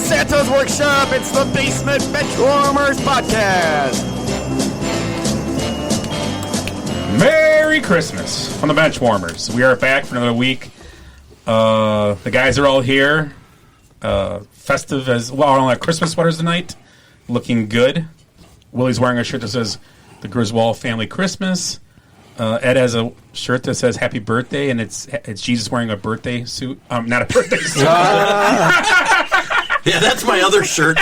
Santa's Workshop. It's the Basement Benchwarmers podcast. Merry Christmas from the Benchwarmers. We are back for another week. The guys are all here. Festive as well. All have Christmas sweaters tonight. Looking good. Willie's wearing a shirt that says the Griswold Family Christmas. Ed has a shirt that says Happy Birthday, and it's Jesus wearing a birthday suit. Not a birthday suit. Yeah, that's my other shirt.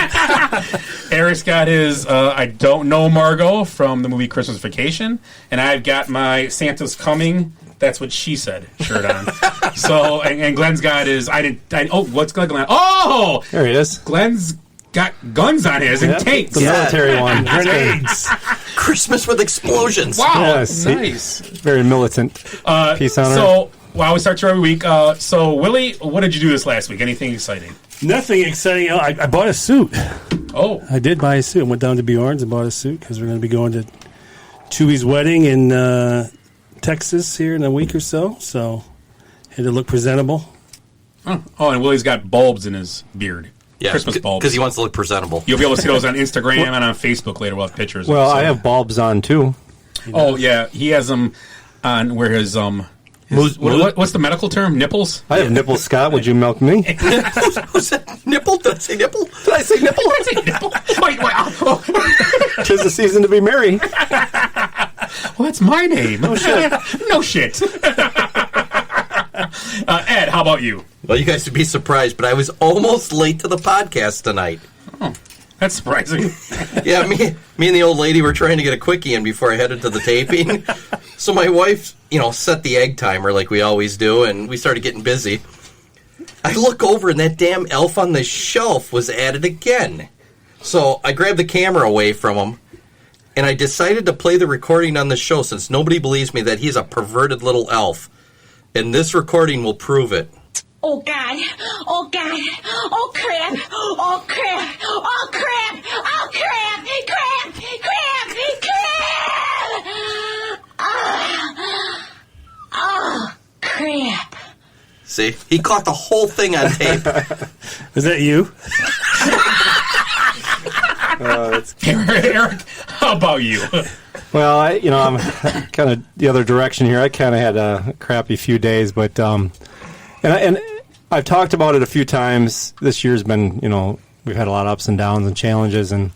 Eric's got his I Don't Know Margot from the movie Christmas Vacation, and I've got my Santa's Coming, That's What She Said shirt on. So, and Glenn's got his what's Glenn? Oh! There he is. Glenn's got guns on his and tanks. The military one. Grenades. Christmas with explosions. Wow, Yes, nice. Very militant. Peace on So, we start you every week. So, Willie, what did you do this last week? Anything exciting? Nothing exciting. I bought a suit. Oh. I did buy a suit. I went down to Bjorn's and bought a suit because we're going to be going to Chewy's wedding in Texas here in a week or so. So, had to look presentable. Oh, and Willie's got bulbs in his beard. Yeah, Christmas bulbs. Because he wants to look presentable. You'll be able to see those on Instagram and on Facebook later. We'll have pictures. Well, of I have bulbs on, too. Oh, yeah. He has them on where his what's the medical term? Nipples? I have nipples, Scott. Would you milk me? Who's that? Nipple? Did I say nipple? Did I say nipple? Did I say nipple? Wait. 'Tis the season to be merry. Well, that's my name. No shit. No shit. Ed, how about you? Well, you guys would be surprised, but I was almost late to the podcast tonight. Oh, that's surprising. Yeah, me and the old lady were trying to get a quickie in before I headed to the taping. So my wife, set the egg timer like we always do, and we started getting busy. I look over, and that damn elf on the shelf was at it again. So I grabbed the camera away from him, and I decided to play the recording on the show since nobody believes me that he's a perverted little elf. And this recording will prove it. Oh, God. Oh, God. Oh, crap. Oh, crap. Oh, crap. Oh, crap. Crap. Crap. Crap. Oh, crap. See? He caught the whole thing on tape. Is that you? Eric, how about you? Well, I'm kind of the other direction here. I kind of had a crappy few days, but and I've talked about it a few times. This year's been, we've had a lot of ups and downs and challenges, and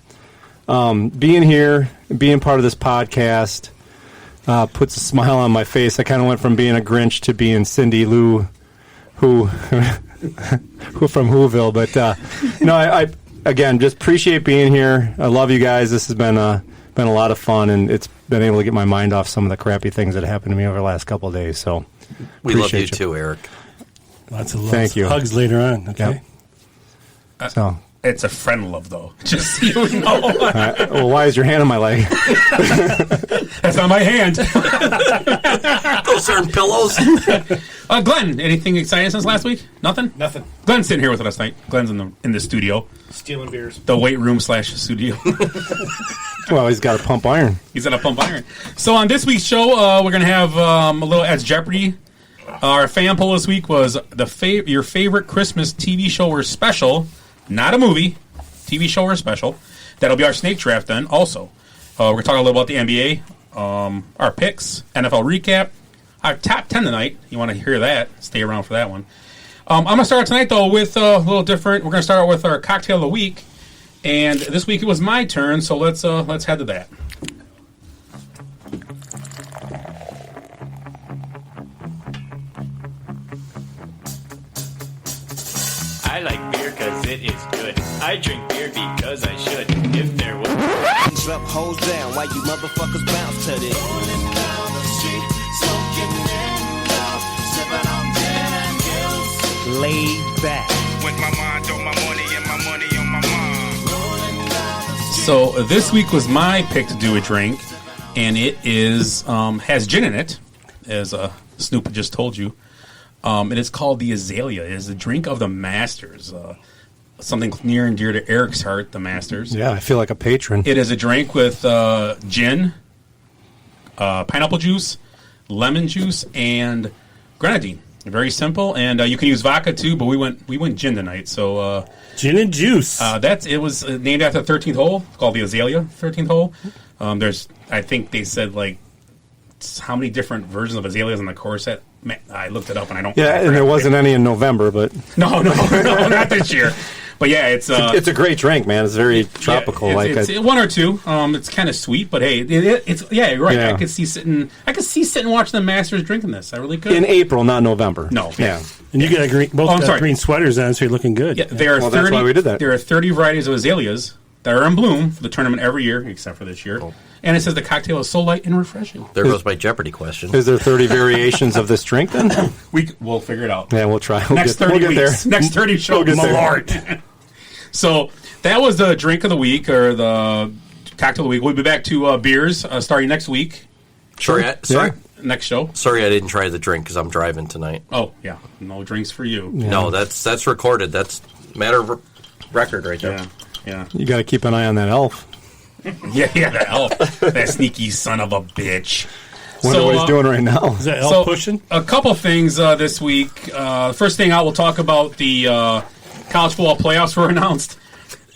being here, being part of this podcast, puts a smile on my face. I kind of went from being a Grinch to being Cindy Lou, who from Whoville. But I again just appreciate being here. I love you guys. This has been a lot of fun, and it's been able to get my mind off some of the crappy things that happened to me over the last couple of days. So we love you too, Eric. Lots of love. Thank you. Hugs later on. Okay. Yep. So it's a friend love, though. Just so you know. Well, why is your hand on my leg? That's not my hand. Those aren't pillows. Glenn, anything exciting since last week? Nothing. Glenn's sitting here with us tonight. Glenn's in the studio, stealing beers. the weight room / studio. Well, he's got a pump iron. He's at a pump iron. So on this week's show, we're gonna have a little Ed's Jeopardy. Our fan poll this week was your favorite Christmas TV show or special, not a movie, TV show or special. That'll be our snake draft then. Also, we're gonna talk a little about the NBA, our picks, NFL recap, our top 10 tonight. You want to hear that? Stay around for that one. I'm gonna start tonight though with a little different. We're gonna start out with our cocktail of the week. And this week it was my turn, so let's head to that. I like beer because it is good. I drink beer because I should. If there was drop hoes down while you motherfuckers bounce to this. Rolling down the street, smoking window, sipping on gin and juice. Laid back. With my mind on my money and my money on my mind. Rolling down the street. So this week was my pick to do a drink, and it is has gin in it, as Snoop just told you. It is called the Azalea. It is a drink of the Masters. Something near and dear to Eric's heart, the Masters. Yeah, I feel like a patron. It is a drink with gin, pineapple juice, lemon juice, and grenadine. Very simple, and you can use vodka too. But we went gin tonight, so Gin and juice. it was named after the 13th hole. It's called the Azalea 13th hole. I think they said like how many different versions of azaleas on the course. I looked it up and I don't. Yeah, and there wasn't any in November, but no, not this year. But yeah, it's a great drink, man. It's very tropical. Yeah, it's one or two. It's kind of sweet, but hey, it's you're right. Yeah. I could see sitting watching the Masters drinking this. I really could. In April, not November. No, yeah. And you got green sweaters on, so you're looking good. Yeah, there are 30. That's why we did that. There are 30 varieties of azaleas that are in bloom for the tournament every year, except for this year. Oh. And it says the cocktail is so light and refreshing. There goes my Jeopardy question. Is there 30 variations of this drink then? We'll figure it out. Yeah, we'll try. Next 30 weeks. There. Next 30 shows. We'll Malort. So that was the drink of the week, or the cocktail of the week. We'll be back to beers starting next week. Sorry. Next show. Sorry, I didn't try the drink because I'm driving tonight. Oh yeah, no drinks for you. Yeah. No, that's recorded. That's matter of record right there. Yeah. You got to keep an eye on that elf. Yeah, that elf, that sneaky son of a bitch. Wonder what he's doing right now. Is that elf pushing? A couple things this week. First thing out, we'll talk about the college football playoffs were announced.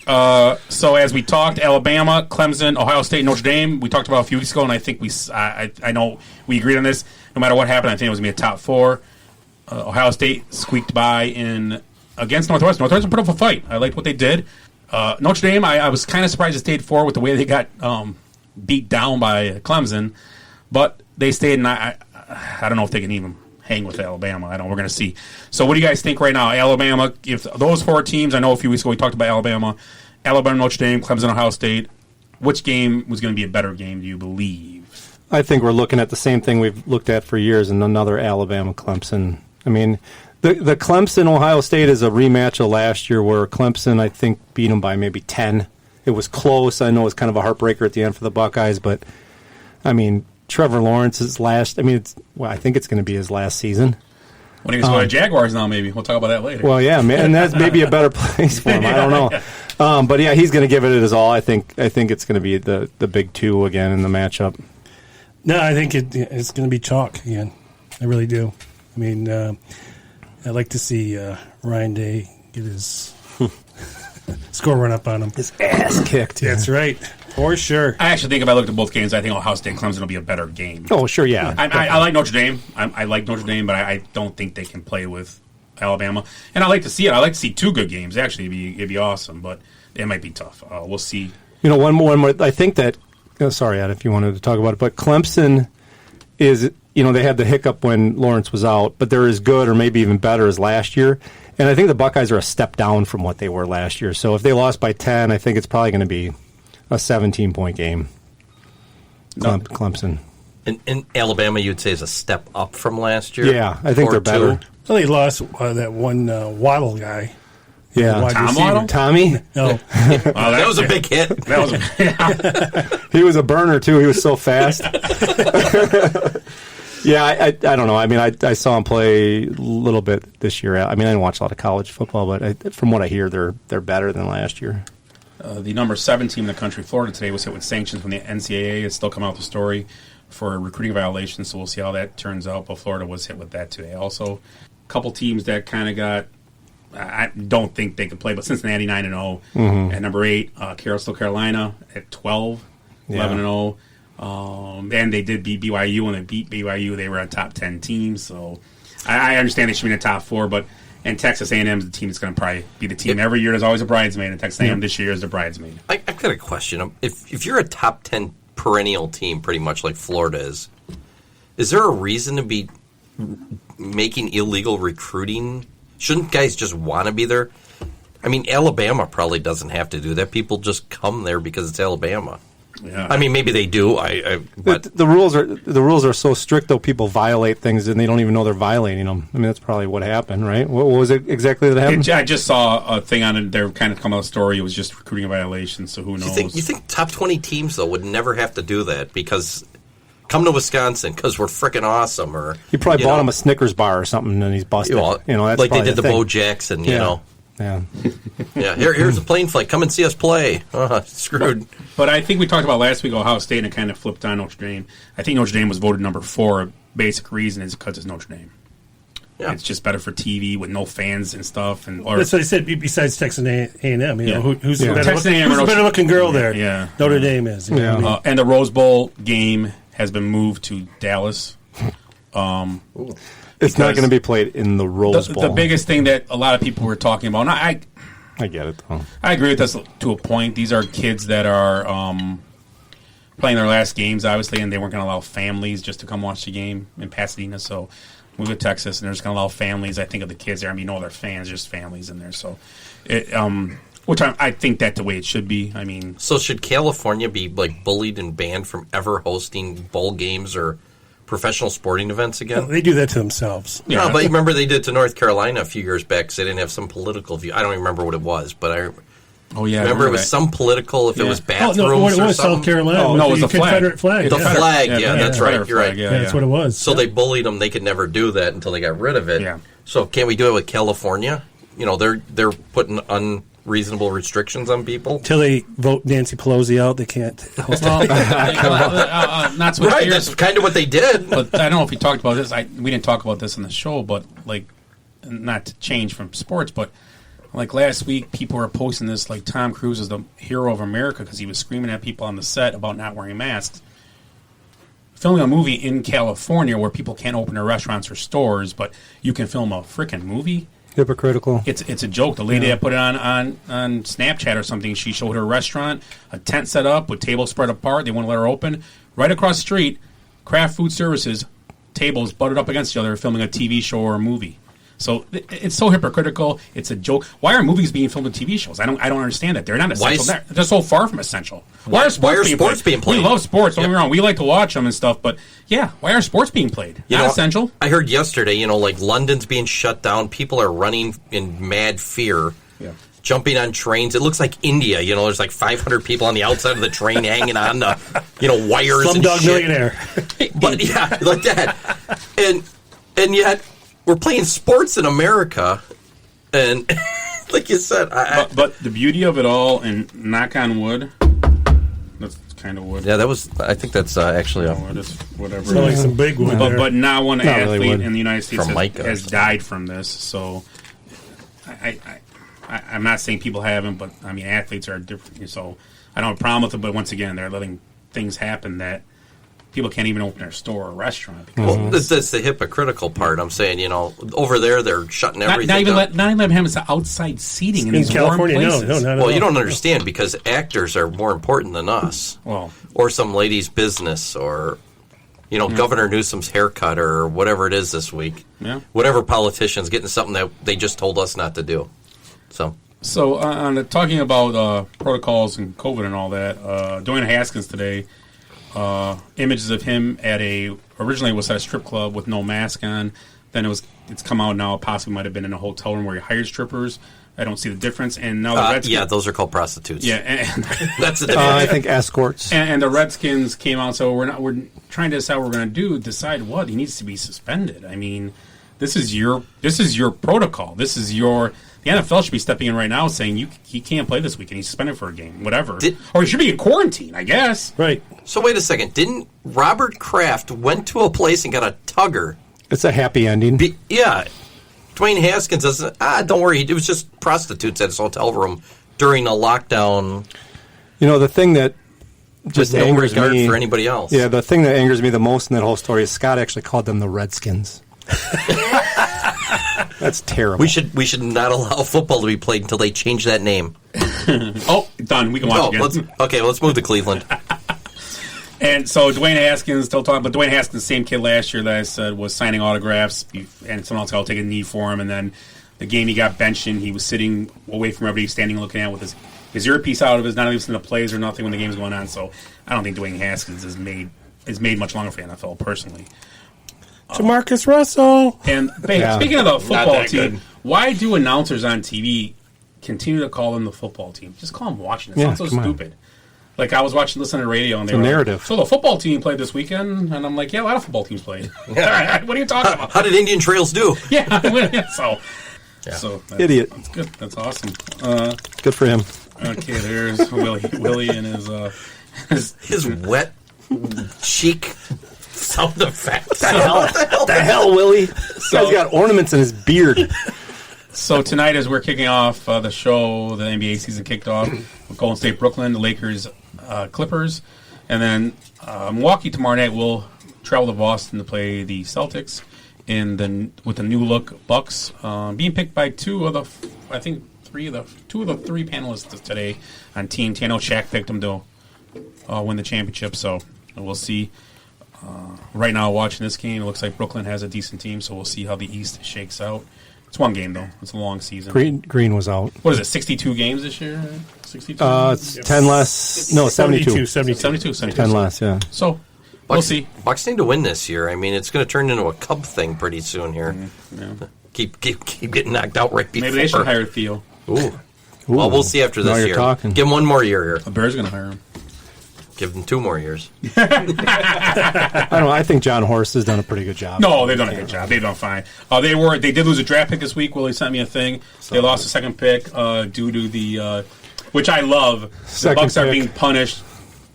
So as we talked, Alabama, Clemson, Ohio State, Notre Dame. We talked about a few weeks ago, and I think I know we agreed on this. No matter what happened, I think it was going to be a top four. Ohio State squeaked by against Northwestern. Northwestern put up a fight. I liked what they did. Notre Dame, I was kind of surprised they stayed forward with the way they got beat down by Clemson, but they stayed, and I don't know if they can even hang with Alabama. We're going to see. So what do you guys think right now? Alabama, if those four teams, I know a few weeks ago we talked about Alabama, Notre Dame, Clemson, Ohio State. Which game was going to be a better game, do you believe? I think we're looking at the same thing we've looked at for years, and another Alabama-Clemson. I mean, the Clemson-Ohio State is a rematch of last year where Clemson, I think, beat them by maybe 10. It was close. I know it was kind of a heartbreaker at the end for the Buckeyes, but, I mean, Trevor Lawrence's last, I think it's going to be his last season. When he was going to Jaguars now, maybe. We'll talk about that later. Well, yeah, man, and that's maybe a better place for him. I don't know. But, yeah, he's going to give it his all. I think it's going to be the big two again in the matchup. No, I think it's going to be chalk again. I really do. I mean, I'd like to see Ryan Day get his score run up on him. His ass kicked. Yeah. That's right. For sure. I actually think if I looked at both games, I think Ohio State and Clemson will be a better game. Oh, sure, yeah. I like Notre Dame. I like Notre Dame, but I don't think they can play with Alabama. And I like to see it. I like to see two good games. Actually, it'd be awesome, but it might be tough. We'll see. One more. I think that. Sorry, Ed, if you wanted to talk about it, but Clemson is. They had the hiccup when Lawrence was out, but they're as good or maybe even better as last year. And I think the Buckeyes are a step down from what they were last year. So if they lost by 10, I think it's probably going to be a 17-point game. Clemson. In Alabama, you'd say is a step up from last year? Yeah, I think they're better. Well, they lost that one Waddle guy. Yeah. Tom Waddle? Tommy? No. That was a big hit. That was He was a burner, too. He was so fast. Yeah, I don't know. I saw him play a little bit this year. I didn't watch a lot of college football, but from what I hear, they're better than last year. The number 7 team in the country, Florida, today was hit with sanctions from the NCAA. It's still come out with a story for recruiting violations, so we'll see how that turns out. But Florida was hit with that today. Also, a couple teams that kind of got, I don't think they could play, but Cincinnati 9-0. Mm-hmm. At number 8, Carolina at 12, 11-0. And they did beat BYU. When they beat BYU, they were a top 10 team. So I understand they should be in the top 4, but and Texas A&M is the team that's going to probably be the team. Every year there's always a bridesmaid, and Texas A&M this year is the bridesmaid. I've got a question. If you're a top 10 perennial team, pretty much like Florida is there a reason to be making illegal recruiting? Shouldn't guys just want to be there? Alabama probably doesn't have to do that. People just come there because it's Alabama. Yeah. Maybe they do. But the rules are so strict, though. People violate things and they don't even know they're violating them. That's probably what happened, right? What was it exactly that happened? I just saw a thing on it. They're kind of coming out with a story. It was just recruiting a violation. So who knows? You think top 20 teams though would never have to do that because come to Wisconsin because we're freaking awesome? Or he probably bought him a Snickers bar or something and he's busted. That's like they did the Bo Jackson. You know. Yeah. Yeah. Here's a plane flight. Come and see us play. Screwed. But I think we talked about last week Ohio State and it kind of flipped on Notre Dame. I think Notre Dame was voted number 4. A basic reason is because it's Notre Dame. Yeah. It's just better for TV with no fans and stuff. And That's what I said. Besides Texas A&M, you know, who's the Yeah. better, Texas A&M who's the better looking girl there? Yeah. Notre Dame is. You know what I mean? And the Rose Bowl game has been moved to Dallas. It's not going to be played in the Rose Bowl. The biggest thing that a lot of people were talking about, and I get it, though. I agree with this to a point. These are kids that are playing their last games, obviously, and they weren't going to allow families just to come watch the game in Pasadena. So we went to Texas, and they're just going to allow families. I think of the kids there. I mean, no, they're fans, just families in there. So, I think that's the way it should be. I mean, So should California be like bullied and banned from ever hosting bowl games or professional sporting events again? They do that to themselves. yeah, No, but you remember they did to North Carolina a few years back because they didn't have some political view. I don't even remember what it was, but I remember it was that. some political, if it was Oh, bathrooms no, what it or was something. South Carolina. Oh, no, it was the the flag. Confederate flag. The yeah. flag, Yeah, that's right. You're right. Yeah, That's what it was. So they bullied them. They could never do that until they got rid of it. Yeah. So can't we do it with California? You know, they're putting unreasonable restrictions on people. Until they vote Nancy Pelosi out, they can't host Well, not switch Right, gears, that's kind of what they did. but I don't know if we talked about this. We didn't talk about this in the show, but like, not to change from sports, but like last week, people were posting this like Tom Cruise is the hero of America because he was screaming at people on the set about not wearing masks. Filming a movie in California where people can't open their restaurants or stores, but you can film a freaking movie. Hypocritical. It's a joke. The lady that put it on Snapchat or something, she showed her restaurant, a tent set up with tables spread apart. They wouldn't let her open. Right across the street, Kraft Food Services, tables butted up against each other, filming a TV show or a movie. So it's so hypocritical. It's a joke. Why are movies being filmed in TV shows? I don't understand it. They're not essential. They're so far from essential. Why are sports being played? We love sports. Don't get me wrong. We like to watch them and stuff. But yeah, why are sports being played? Not essential. I heard yesterday, like London's being shut down. People are running in mad fear. Yeah. Jumping on trains. It looks like India. There's like 500 people on the outside of the train hanging on the, wires and Slumdog shit. Millionaire. But yeah, like that. And yet we're playing sports in America, and like you said, but the beauty of it all, and knock on wood, that's kind of wood. Yeah, I think that's actually whatever. It's like some big wood there. But not one athlete really wood. in the United States From has died from this. So I'm not saying people haven't, but I mean athletes are different. So I don't have a problem with it. But once again, they're letting things happen that people can't even open their store or restaurant. Because that's the hypocritical part. I'm saying, over there they're shutting everything not even down. let him have outside seating in these California, warm places. no, not at Well, all. you don't understand because actors are more important than us. Well, Or some lady's business, or Governor Newsom's haircut, or whatever it is this week. Yeah. Whatever politician's getting something that they just told us not to do. So on talking about protocols and COVID and all that, Dwayne Haskins today, images of him originally was at a strip club with no mask on. Then it's come out now. It possibly might have been in a hotel room where he hired strippers. I don't see the difference. And now the Redskins, yeah, those are called prostitutes. yeah, and That's the I difference. think escorts. and the Redskins came out. So we're trying to decide what we're going to do. Decide what he needs to be suspended. I mean, this is your protocol. The NFL should be stepping in right now saying he can't play this week and he's suspended for a game, whatever. Or he should be in quarantine, I guess. Right. So wait a second. Didn't Robert Kraft went to a place and got a tugger? It's a happy ending. Yeah. Dwayne Haskins doesn't. Don't worry. It was just prostitutes at his hotel room during a lockdown. The thing that just With no angers regard me for anybody else. Yeah, the thing that angers me the most in that whole story is Scott actually called them the Redskins. That's terrible. We should not allow football to be played until they change that name. Oh, done. We can watch again. Let's move to Cleveland. And so Dwayne Haskins still talking, but Dwayne Haskins, same kid last year that I said was signing autographs, and someone else got to take a knee for him, and then the game he got benched in, he was sitting away from everybody, standing looking at with his earpiece out of his, not listening to plays or nothing when the game's going on. So I don't think Dwayne Haskins is made much longer for the NFL personally. Jamarcus Russell. And speaking of the football team, why do announcers on TV continue to call them the football team? Just call them watching. It sounds so stupid. Like I was listening to radio and they were narrative. Like, so the football team played this weekend, and I'm like, yeah, a lot of football teams played. What are you talking about? How did Indian Trails do? Yeah, so that's, Idiot. That's good. That's awesome. Good for him. Okay, there's Willie and His wet cheek sound effect. The hell, Willie? This guy's got ornaments in his beard. So tonight, as we're kicking off the show, the NBA season kicked off with Golden State, Brooklyn, the Lakers, Clippers, and then Milwaukee tomorrow night will travel to Boston to play the Celtics with the new look Bucks, being picked by two of the three panelists today on Team 10. Shaq picked them to win the championship, so we'll see. Right now, watching this game, it looks like Brooklyn has a decent team, so we'll see how the East shakes out. It's one game, though. It's a long season. Green was out. What is it, 62 games this year? 62? It's 10 less. No, 72. 72. 10 less, yeah. So, we'll see. Bucks need to win this year. I mean, it's going to turn into a Cub thing pretty soon here. Yeah. Keep getting knocked out right before. Maybe they should hire Theo. Ooh. Well, we'll see after this year. Talking. Give him one more year here. The Bears are going to hire him. Give them 2 more years. I don't know. I think John Horst has done a pretty good job. No, they've done a good job. They've done fine. They did lose a draft pick this week. Willie sent me a thing. They lost a second pick due to the, which I love. The Bucks are being punished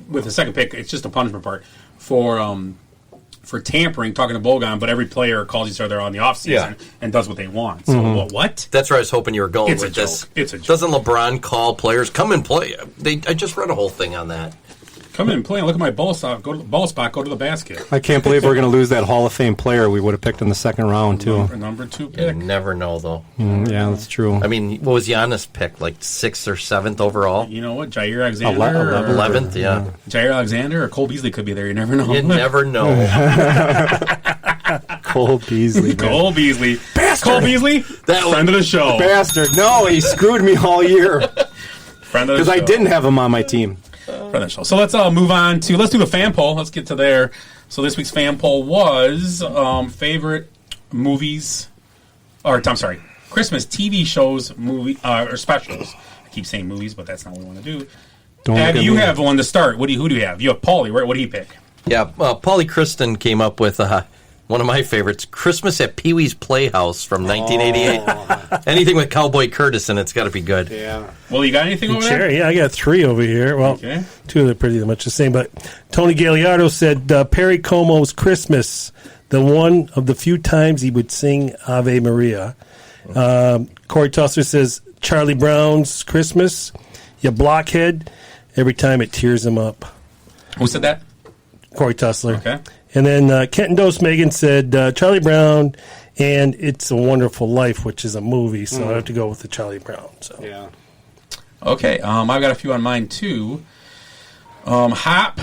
with the second pick. It's just a punishment part for tampering, talking to Bogan, but every player calls each other on the offseason and does what they want. So what? That's where I was hoping you were going with this. It's a joke. Doesn't LeBron call players, come and play? I just read a whole thing on that. Come in and play. Look at my ball spot. Go to the ball spot. Go to the basket. I can't believe we're going to lose that Hall of Fame player we would have picked in the second round, too. Number 2 You pick. never know, though. Yeah, that's true. I mean, what was Giannis picked? Like 6th or 7th overall? You know what? Jair Alexander. 11th, yeah. Jair Alexander or Cole Beasley could be there. You never know. You never know. Cole Beasley. Man. Cole Beasley. Bastard. Cole Beasley, friend of the show. Bastard. No, he screwed me all year. Friend of the show. Because I didn't have him on my team. So let's move on to, let's do the fan poll. Let's get to there. So this week's fan poll was favorite movies, Christmas TV shows, or specials. I keep saying movies, but that's not what we want to do. You have one to start. Who do you have? You have Paulie. What do you pick? Yeah, Paulie Kristen came up with one of my favorites, Christmas at Pee-wee's Playhouse from 1988. Anything with Cowboy Curtis in it's got to be good. Yeah. Well, you got anything over there? Yeah, I got 3 over here. Well, 2 of them are pretty much the same. But Tony Gagliardo said Perry Como's Christmas, the one of the few times he would sing Ave Maria. Corey Tusser says Charlie Brown's Christmas, you blockhead. Every time it tears him up. Who said that? Corey Tussler. Okay. And then Kenton Dose Megan said Charlie Brown and It's a Wonderful Life, which is a movie, so I have to go with the Charlie Brown. So. Yeah. Okay, I've got a few on mine too. Matt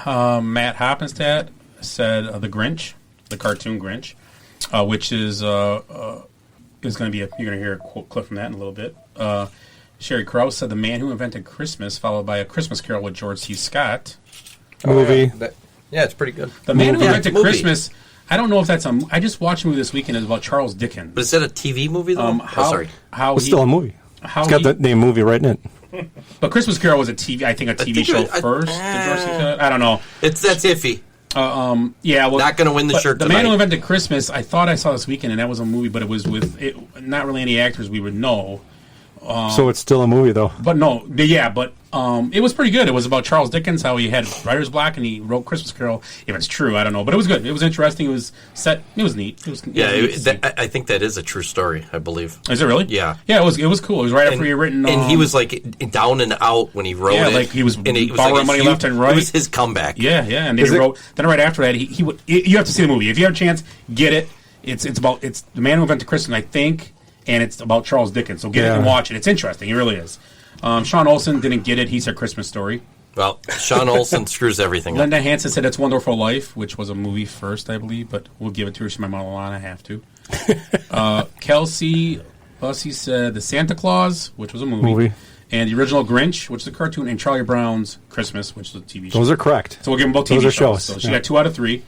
Hoppenstadt said The Grinch, the cartoon Grinch, which is going to be you're going to hear a clip from that in a little bit. Sherry Krause said The Man Who Invented Christmas, followed by A Christmas Carol with George C. Scott. Movie. Yeah, it's pretty good. The Man Who Invented Christmas. I don't know if that's I just watched a movie this weekend. It's about Charles Dickens. But is that a TV movie, though? Sorry. It's still a movie. It's got the name movie right in it. But Christmas Carol was a TV show first. I don't know. That's iffy. Yeah, well, not going to win the shirt The tonight. Man Who Invented Christmas, I thought I saw this weekend, and that was a movie, but it was with not really any actors we would know. So it's still a movie, though. But no, yeah, but it was pretty good. It was about Charles Dickens, how he had writer's block, and he wrote Christmas Carol. If it's true, I don't know, but it was good. It was interesting. It was set. It was neat. I think that is a true story. I believe. Is it really? Yeah. Yeah, it was cool. It was right after he had written. And he was like down and out when he wrote it. like he was borrowing like money left and right. It was his comeback. Yeah, and then he wrote. Then right after that, he would. You have to see the movie if you have a chance. Get it. It's The Man Who Invented Christmas, I think. And it's about Charles Dickens, so get it and watch it. It's interesting. It really is. Sean Olsen didn't get it. He said Christmas Story. Well, Sean Olsen screws everything up. Linda Hansen said It's Wonderful Life, which was a movie first, I believe, but we'll give it to her. She's my mother-in-law, and I have to. Kelsey Bussey said The Santa Claus, which was a movie. And the original Grinch, which is a cartoon, and Charlie Brown's Christmas, which is a TV show. Those are correct. So we'll give them both TV shows. So she got 2 out of 3.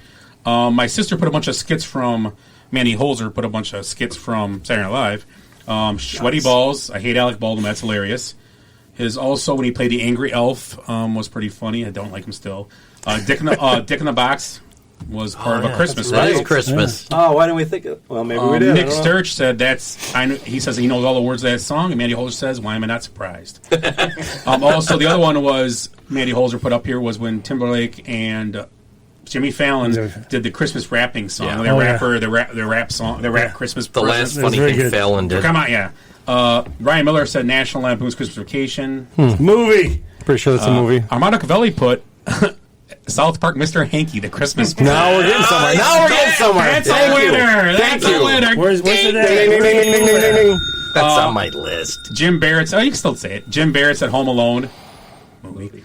My sister put a bunch of skits from... Manny Holzer put a bunch of skits from Saturday Night Live. Sweaty Balls. I hate Alec Baldwin. That's hilarious. His also, when he played the Angry Elf, was pretty funny. I don't like him still. Dick in the Box was part of a Christmas. That is Christmas. Yeah. Oh, why didn't we think of... Well, maybe we did. Nick Sturch said he says he knows all the words of that song, and Mandy Holzer says, why am I not surprised? Also, the other one was Mandy Holzer put up here was when Timberlake and Jimmy Fallon did the Christmas rapping song. Yeah. The rap song, the rap Christmas. The last present. funny thing Fallon did. Come on, yeah. Ryan Miller said National Lampoon's Christmas Vacation. Movie. Pretty sure that's a movie. Armando Cavelli put South Park Mr. Hanky, the Christmas. Now we're getting somewhere. That's a winner. That's a winner. Where's it at? Ding, ding, ding, ding, ding, ding, ding. That's on my list. Jim Barrett's. Oh, you can still say it. Jim Barrett's at Home Alone. Movie.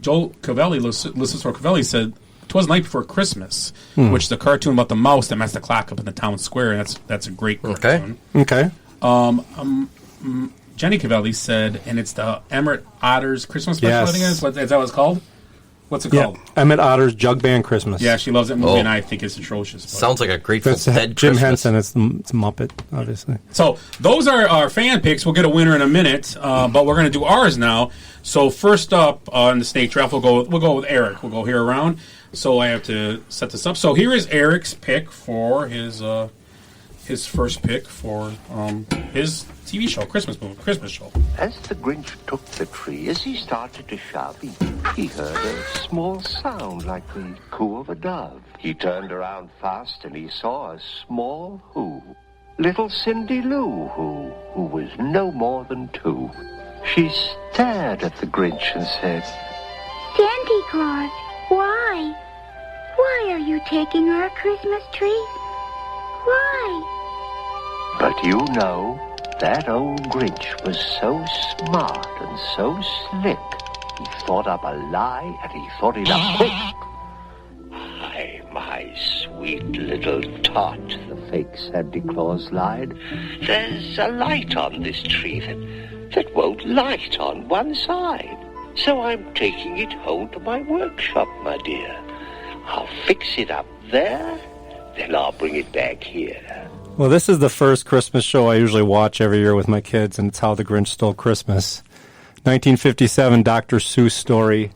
Joel Cavelli, Lucifer Cavelli said, "'Twas the Night Before Christmas," which is a cartoon about the mouse that messed the clock up in the town square. And that's a great cartoon. Okay. Jenny Cavelli said, and it's the Emmett Otter's Christmas special. Yes. I think it is. Is that what it's called? What's it called? Emmett Otter's Jug Band Christmas. Yeah, she loves that movie, and I think it's atrocious. But. Sounds like a Grateful That's Dead Jim Christmas. Henson. It's Muppet, obviously. So those are our fan picks. We'll get a winner in a minute, but we're going to do ours now. So first up in the snake draft, we'll go with Eric. We'll go here around. So I have to set this up. So here is Eric's pick for his first pick for his TV show, Christmas show. As the Grinch took the tree, as he started to shove, he heard a small sound like the coo of a dove. He turned around fast and he saw a small who. Little Cindy Lou who was no more than 2. She stared at the Grinch and said, Santa Claus, why? Why are you taking our Christmas tree? Why? but you know, that old Grinch was so smart and so slick. He thought up a lie and he thought it up quick. Hi, my sweet little tot, the fake Santa Claus lied. There's a light on this tree that won't light on one side. So I'm taking it home to my workshop, my dear. I'll fix it up there, then I'll bring it back here. Well, this is the first Christmas show I usually watch every year with my kids, and it's How the Grinch Stole Christmas. 1957 Dr. Seuss story.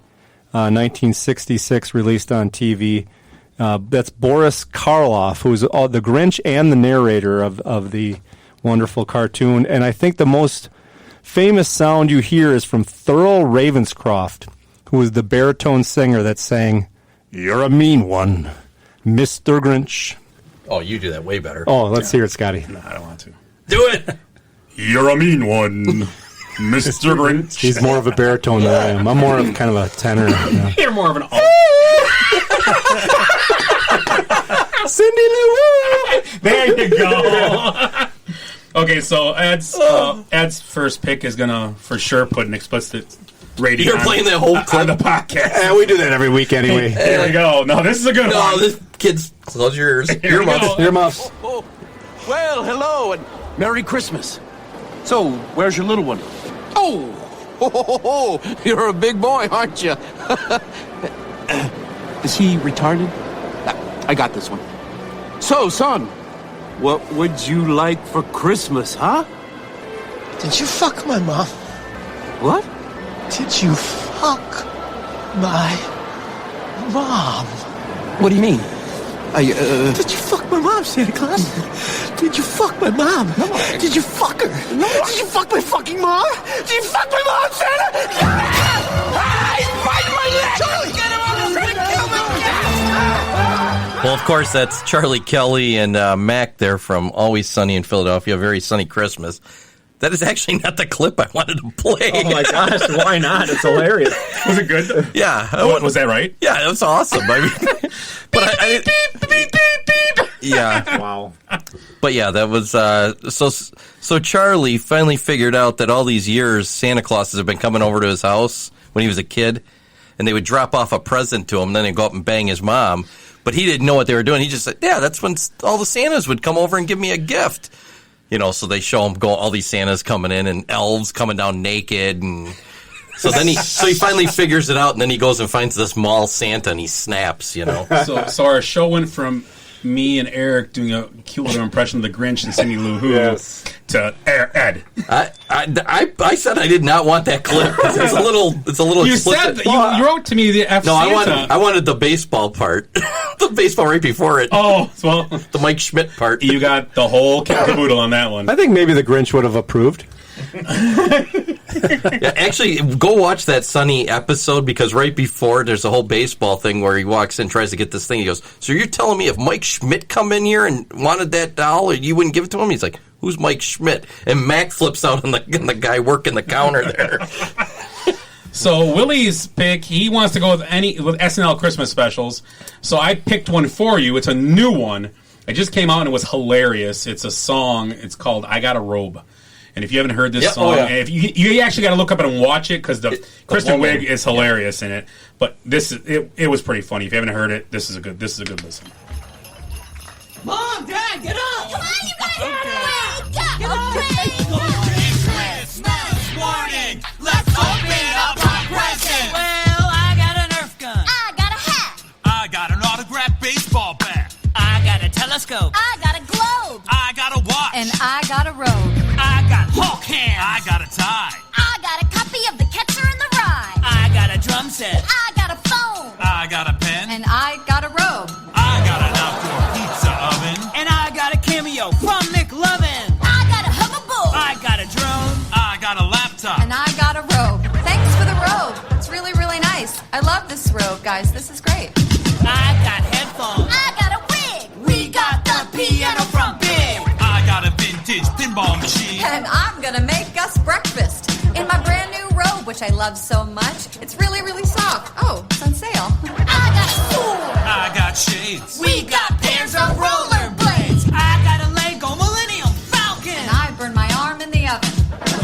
1966 released on TV. That's Boris Karloff, who's the Grinch and the narrator of the wonderful cartoon. And I think the most famous sound you hear is from Thurl Ravenscroft, who was the baritone singer that sang, "You're a mean one, Mr. Grinch." Oh, you do that way better. Oh, let's hear it, Scotty. No, I don't want to. Do it! You're a mean one, Mr. Grinch. He's more of a baritone than I am. I'm more of kind of a tenor. You know. You're more of an Cindy Lou! There you go. Okay, so Ed's first pick is gonna for sure put an explicit rating. You're playing that whole clip on the podcast. Yeah, we do that every week anyway. There we go. No, this is a good one. No, this kid's close your ears. Here we go. Earmuffs. Oh, well, hello and Merry Christmas. So, where's your little one? Oh, you're a big boy, aren't you? Is he retarded? I got this one. So, son, what would you like for Christmas, huh? Did you fuck my mom? What? Did you fuck my mom? What do you mean? Did you fuck my mom, Santa Claus? Did you fuck my mom? No. Did you fuck her? No. Did you fuck my fucking mom? Did you fuck my mom, Santa? He's biting my leg! Charlie, get him on the street! Kill me! Well, of course, that's Charlie Kelly and Mac there from Always Sunny in Philadelphia. Very Sunny Christmas. That is actually not the clip I wanted to play. Oh, my gosh. Why not? It's hilarious. Was it good? Yeah. Was that right? Yeah, it was awesome. I mean, but I yeah. Wow. But yeah, that was so Charlie finally figured out that all these years Santa Clauses have been coming over to his house when he was a kid, and they would drop off a present to him, then they'd go up and bang his mom. But he didn't know what they were doing. He just said, yeah, that's when all the Santas would come over and give me a gift. You know, so they show him all these Santas coming in and elves coming down naked, and so then he finally figures it out, and then he goes and finds this mall Santa and he snaps. You know, so our show went from me and Eric doing a cute little impression of the Grinch and Cindy Lou Who to Ed. I said I did not want that clip. It's a little. You explicit. said that you wrote to me the F. No, Santa. I wanted the baseball part. The baseball right before it. Oh, well, the Mike Schmidt part. You got the whole caboodle on that one. I think maybe the Grinch would have approved. Yeah, actually, go watch that Sunny episode because right before there's a whole baseball thing where he walks in, tries to get this thing. He goes, "So you're telling me if Mike Schmidt come in here and wanted that doll, you wouldn't give it to him?" He's like, "Who's Mike Schmidt?" And Mac flips out on the guy working the counter there. So Willie's pick, he wants to go with SNL Christmas specials. So I picked one for you. It's a new one. It just came out and it was hilarious. It's a song. It's called "I Got a Robe." And if you haven't heard this song, if you actually got to look up and watch it because Kristen Wiig is hilarious in it. But it was pretty funny. If you haven't heard it, this is a good listen. Mom, Dad, get up! Come on, you guys! Wake up! Christmas morning! Let's open up our presents! Well, I got a Nerf gun. I got a hat. I got an autographed baseball bat. I got a telescope. I got a globe. I got a watch. And I got a robe. I got Hulk hands. I got a tie. I got a copy of The Catcher in the Rye. I got a drum set. I got a phone. I got a pen. And I got a robe. I got an outdoor pizza oven. And I got a cameo from McLovin. I got a hoverboard. I got a drone. I got a laptop. And I got a robe. Thanks for the robe. It's really, really nice. I love this robe, guys. This is great. I got headphones. I got a wig. We got the piano from Big. I got a vintage pinball machine. And I'm gonna make us breakfast in my brand new robe, which I love so much. It's really, really soft. Oh, it's on sale. I got a sword. I got shades. We got pairs of rollerblades. I got a Lego Millennium Falcon. And I burned my arm in the oven.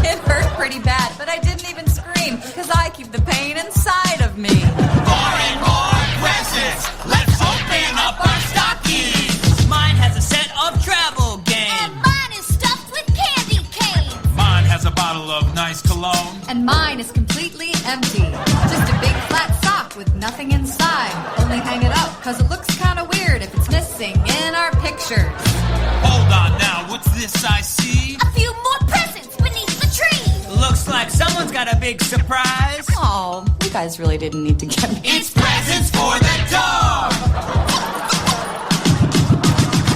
It hurt pretty bad, but I didn't even scream because I keep the pain inside of me. More and more presents. Let's open up our stockings. Mine has a set of travel games. And mine is stuffed with candy canes. Mine has a bottle of nice cologne. And mine is completely empty. Just a big flat sock with nothing inside. Only hang it up because it looks kind of weird if it's missing in our pictures. Hold on now, what's this I see? A few more presents beneath the tree. Looks like someone's got a big surprise. Oh, you guys really didn't need to get me. It's presents for the dog.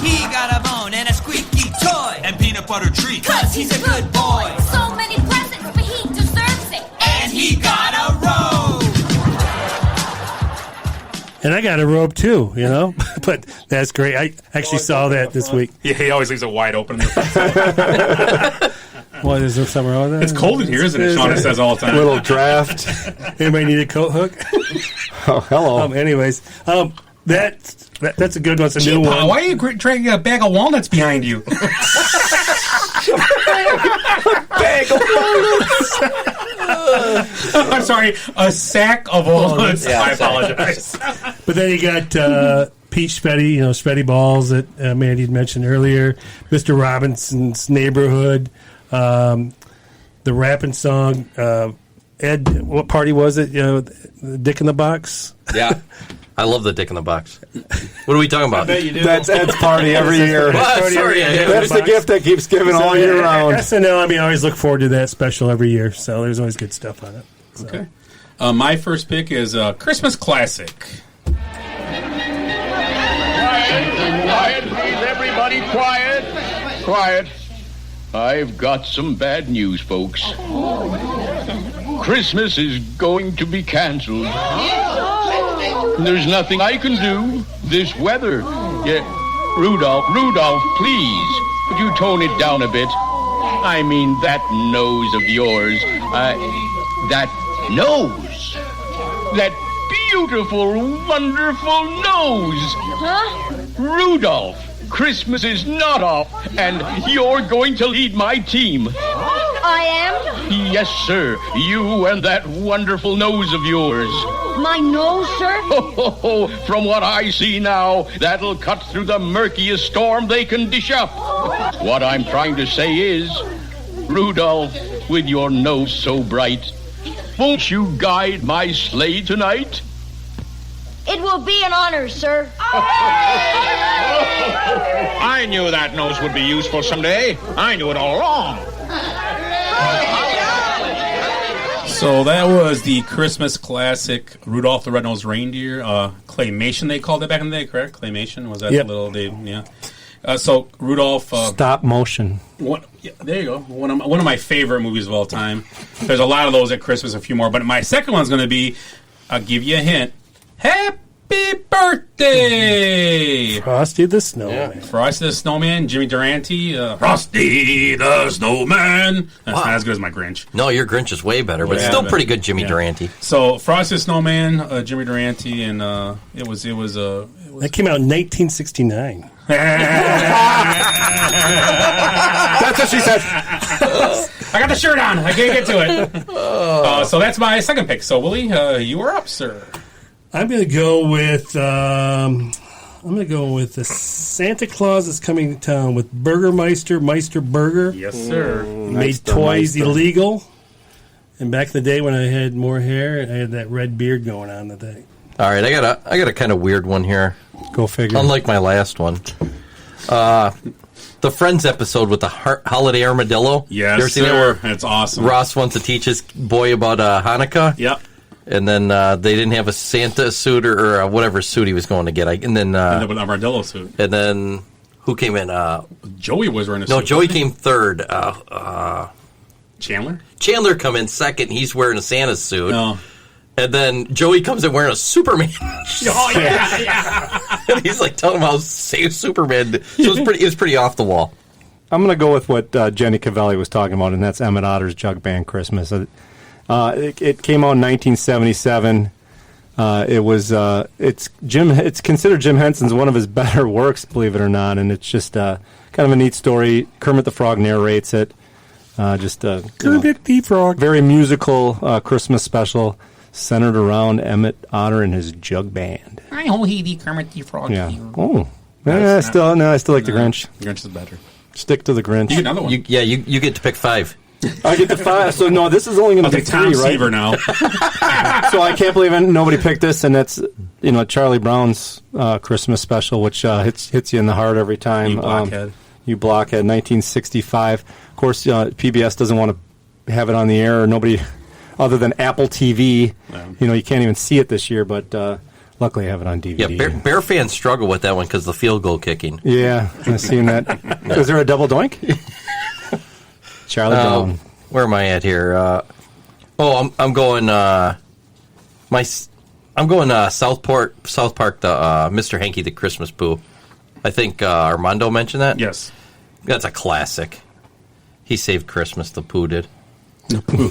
He got a bone and a squeaky toy. And peanut butter treat. Cause he's a good boy. So many presents, but he deserves it. And he got a robe. And I got a robe too, you know. But that's great. I actually saw that this week. Yeah, he always leaves it wide open in the front. What, is there something wrong with that? It's cold in here, isn't it? Shauna says all the time. Little draft. Anybody need a coat hook? Oh, hello. Anyways, that's a good one. It's a new one. Why are you dragging a bag of walnuts behind you? Bag of walnuts. I'm sorry, a sack of walnuts. Yeah, I apologize. But then you got Peach Spetty, Spetty Balls that Mandy had mentioned earlier, Mr. Robinson's Neighborhood, the rapping song, Ed, what party was it? The Dick in the Box? Yeah. I love the Dick in the Box. What are we talking about? That's Ed's party every year. Sorry, That's the gift that keeps giving all year round. SNL, I always look forward to that special every year, so there's always good stuff on it. So. Okay. My first pick is a Christmas classic. Quiet, please, everybody, quiet. Quiet. I've got some bad news, folks. Christmas is going to be canceled. There's nothing I can do. This weather. Yeah. Rudolph, please. Would you tone it down a bit? I mean, that nose of yours. That nose. That beautiful, wonderful nose. Huh? Rudolph, Christmas is not off, and you're going to lead my team. I am? Yes, sir. You and that wonderful nose of yours. My nose, sir? Oh, from what I see now, that'll cut through the murkiest storm they can dish up. What I'm trying to say is, Rudolph, with your nose so bright, won't you guide my sleigh tonight? It will be an honor, sir. I knew that nose would be useful someday. I knew it all along. So that was the Christmas classic Rudolph the Red-Nosed Reindeer. Claymation, they called it back in the day, correct? Claymation? Was that Yep. the little, yeah. So Rudolph. Stop motion. There you go. One of my favorite movies of all time. There's a lot of those at Christmas, a few more. But my second one's going to be, I'll give you a hint. Happy birthday! Frosty the Snowman. Yeah. Frosty the Snowman, Jimmy Durante. Frosty the Snowman. That's not as good as my Grinch. No, your Grinch is way better, but it's still pretty good, Jimmy Durante. So Frosty the Snowman, Jimmy Durante, and it was that came out in 1969. That's what she said. I got the shirt on. I can't get to it. So that's my second pick. So Willie, you are up, sir. I'm going to go with the Santa Claus is coming to town with Meister Burger. Yes, sir. Made toys illegal. And back in the day when I had more hair, I had that red beard going on that day. All right, I got a kind of weird one here. Go figure. Unlike my last one. The Friends episode with the holiday armadillo. Yes, you ever seen sir. that? It's awesome. Ross wants to teach his boy about Hanukkah. Yep. And then they didn't have a Santa suit or whatever suit he was going to get. And then with an armadillo suit. And then who came in? Joey was wearing a suit. No, Joey came third. Chandler? Chandler come in second. He's wearing a Santa suit. No. And then Joey comes in wearing a Superman. Oh, yeah. And he's like telling him how save Superman. So it was pretty off the wall. I'm going to go with what Jenny Cavelli was talking about, and that's Emmett Otter's Jug Band Christmas. It came out in 1977. It's considered Jim Henson's one of his better works, believe it or not, and it's just kind of a neat story. Kermit the Frog narrates it. Kermit the Frog. Very musical Christmas special centered around Emmett Otter and his jug band. I ho he Kermit the Frog. Yeah. Oh. I still like the Grinch. The Grinch is better. Stick to the Grinch. You get another one. You get to pick 5. I get the 5. So no, this is only going to be 3, Tom right? Seaver now. So I can't believe nobody picked this, and that's Charlie Brown's Christmas special, which hits you in the heart every time. You blockhead. 1965. Of course, PBS doesn't want to have it on the air, or nobody other than Apple TV. No. You can't even see it this year, but luckily I have it on DVD. Yeah, Bear fans struggle with that one because the field goal kicking. Yeah, I've seen that. Is there a double doink? Charlie Brown. Where am I at here? I'm going. I'm going South Park. The Mr. Hanky the Christmas Pooh. I think Armando mentioned that. Yes, that's a classic. He saved Christmas. The Pooh did. The Pooh.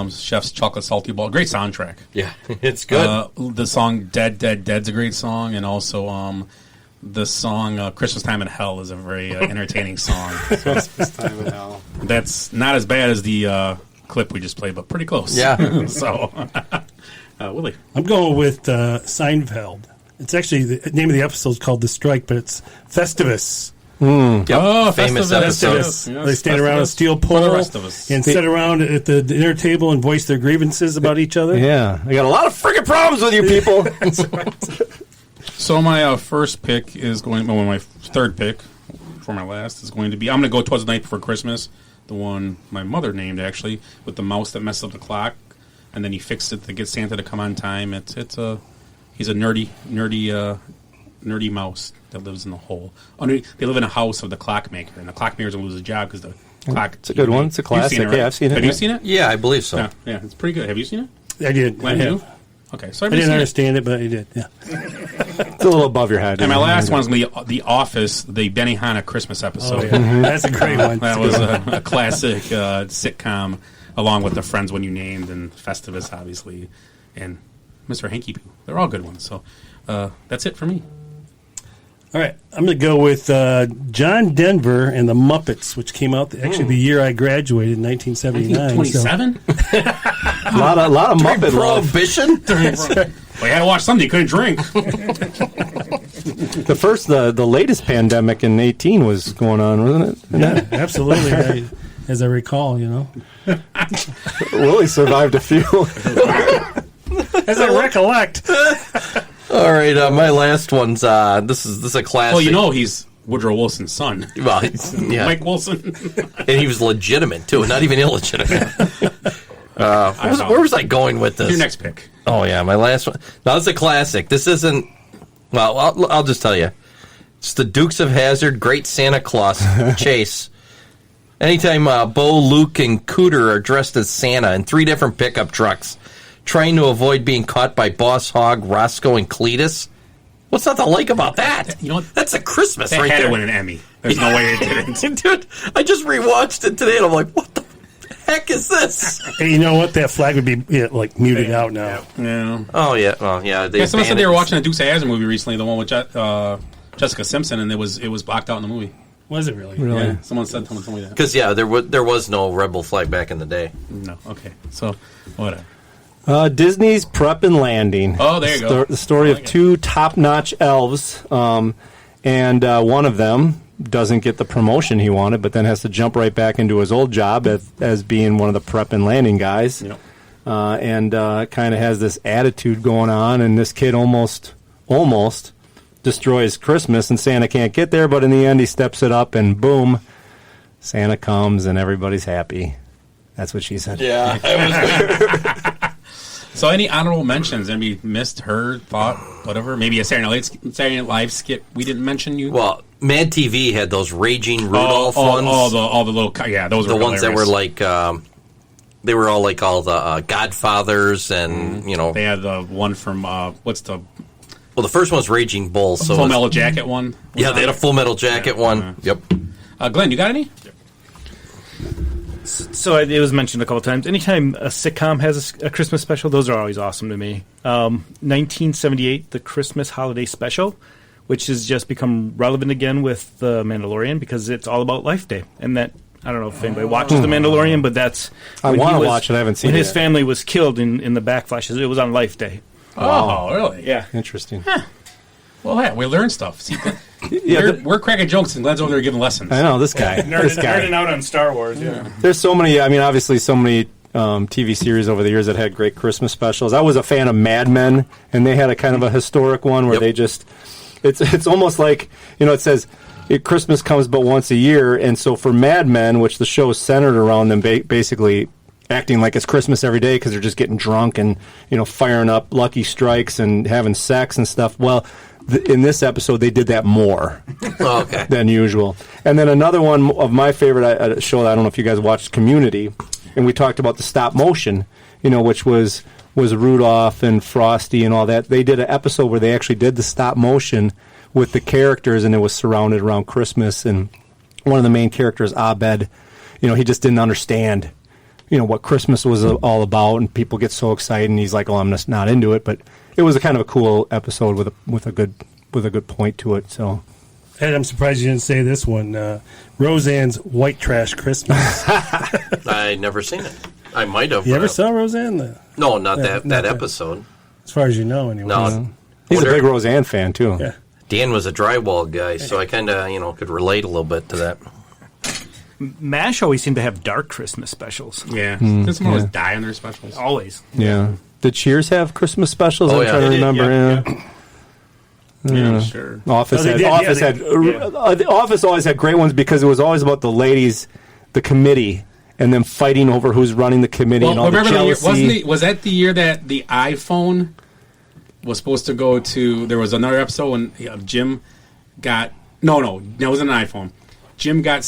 Chef's Chocolate Salty Ball. Great soundtrack. Yeah, it's good. The song Dead, Dead, Dead's a great song. And also the song Christmas Time in Hell is a very entertaining song. Christmas Time in Hell. That's not as bad as the clip we just played, but pretty close. Yeah. So, Willie. I'm going with Seinfeld. It's actually, the name of the episode is called The Strike, but it's Festivus. Yep. Oh, famous episode. Yes, they stand around a steel pole and sit around at the dinner table and voice their grievances about each other. Yeah, I got a lot of friggin' problems with you people. So my first pick is going. Well, my third pick for my last is going to be. I'm going to go towards the night before Christmas. The one my mother named actually, with the mouse that messes up the clock, and then he fixed it to get Santa to come on time. He's a nerdy mouse that lives in the hole. They live in a house of the clockmaker, and the clockmaker's going to lose his job because the clock. It's a good one. It's a classic. It, right? Yeah, I've seen it. Have you seen it? Yeah, I believe so. Yeah, it's pretty good. Have you seen it? I did. Glenn, you? Okay, so I didn't understand it, but I did. Yeah, it's a little above your head. And my last one's going to be The Office, the Benihana Christmas episode. Oh, yeah. That's a great one. That was a classic sitcom, along with the Friends When You Named and Festivus, obviously, and Mr. Hanky Poo. They're all good ones. So that's it for me. All right, I'm going to go with John Denver and the Muppets, which came out actually the year I graduated in 1979. 27? A lot of Muppet Prohibition? Well, you had to watch something. You couldn't drink. The latest pandemic in 2018 was going on, wasn't it? Yeah, absolutely. As I recall, Willie survived a few. As I recollect. All right, my last one's this is a classic. Well, he's Woodrow Wilson's son. Well, Mike Wilson. And he was legitimate too, not even illegitimate. Where was I going with this? Your next pick. Oh yeah, my last one. Now this is a classic. This isn't. Well, I'll just tell you. It's the Dukes of Hazzard Great Santa Claus Chase. Anytime Bo, Luke, and Cooter are dressed as Santa in 3 different pickup trucks, trying to avoid being caught by Boss Hogg, Roscoe, and Cletus. What's not to like about that? You know what? That's a Christmas They right had there. to win an Emmy. There's no way it didn't. Dude, I just rewatched it today, and I'm like, what the heck is this? Hey, you know what? That flag would be muted out now. Yeah. Oh, yeah. Well, yeah. Someone said they were watching a Dukes of Hazzard movie recently, the one with Jessica Simpson, and it was blocked out in the movie. Was it really? Really? Yeah, someone told me that. Because, there was no rebel flag back in the day. No, okay. So, whatever. Disney's Prep and Landing. Oh, there you go. The story of 2 top-notch elves, and one of them doesn't get the promotion he wanted, but then has to jump right back into his old job as being one of the Prep and Landing guys. Yep. And kind of has this attitude going on, and this kid almost destroys Christmas, and Santa can't get there, but in the end he steps it up, and boom, Santa comes, and everybody's happy. That's what she said. Yeah. So any honorable mentions? Maybe missed, heard, thought, whatever? Maybe a Saturday Night Live skit we didn't mention you? Well, Mad TV had those Raging Rudolph ones. All the little... Yeah, those were the ones that were hilarious. like... they were all like all the Godfathers and, They had the one from... what's the... Well, the first one was Raging Bull. So Full Metal Jacket one? Yeah, they had a Full Metal Jacket one. Yep. Glenn, you got any? So it was mentioned a couple times. Anytime a sitcom has a Christmas special, those are always awesome to me. 1978, the Christmas Holiday Special, which has just become relevant again with The Mandalorian because it's all about Life Day. And that, I don't know if anybody watches The Mandalorian, but that's... I want to watch it. I haven't seen it When his yet. family was killed in the backflashes, it was on Life Day. Oh, really? Yeah. Interesting. Well, yeah, we learned stuff. See, we're cracking jokes, and Glenn's over there giving lessons. I know, this guy. Nerding out on Star Wars, yeah. There's so many, obviously so many TV series over the years that had great Christmas specials. I was a fan of Mad Men, and they had a kind of a historic one where they just, it's almost like, it says Christmas comes but once a year, and so for Mad Men, which the show is centered around them basically acting like it's Christmas every day because they're just getting drunk and, firing up Lucky Strikes and having sex and stuff. Well, in this episode, they did that more than usual. And then another one of my favorite show, I don't know if you guys watched Community, and we talked about the stop motion, which was Rudolph and Frosty and all that. They did an episode where they actually did the stop motion with the characters, and it was surrounded around Christmas. And one of the main characters, Abed, he just didn't understand what Christmas was all about, and people get so excited, and he's like, "Oh, I'm just not into it." But it was a kind of a cool episode with a good point to it. So, And I'm surprised you didn't say this one. Roseanne's White Trash Christmas. I never seen it. I might have. You ever saw Roseanne? No, not that episode. As far as you know, anyway. No. He's a big Roseanne fan too. Yeah. Dan was a drywall guy, so I kind of could relate a little bit to that. MASH always seemed to have dark Christmas specials. Yeah. Doesn't someone always die on their specials? Always. Yeah. Did Cheers have Christmas specials? Oh, I'm yeah. trying to They did, remember. Yeah, sure. Office they had did, Office yeah, had they- the Office always had great ones because it was always about the ladies, the committee, and them fighting over who's running the committee and all the remember jealousy. was that the year that the iPhone was supposed to go to? There was another episode when Jim got no, it wasn't an iPhone. Jim got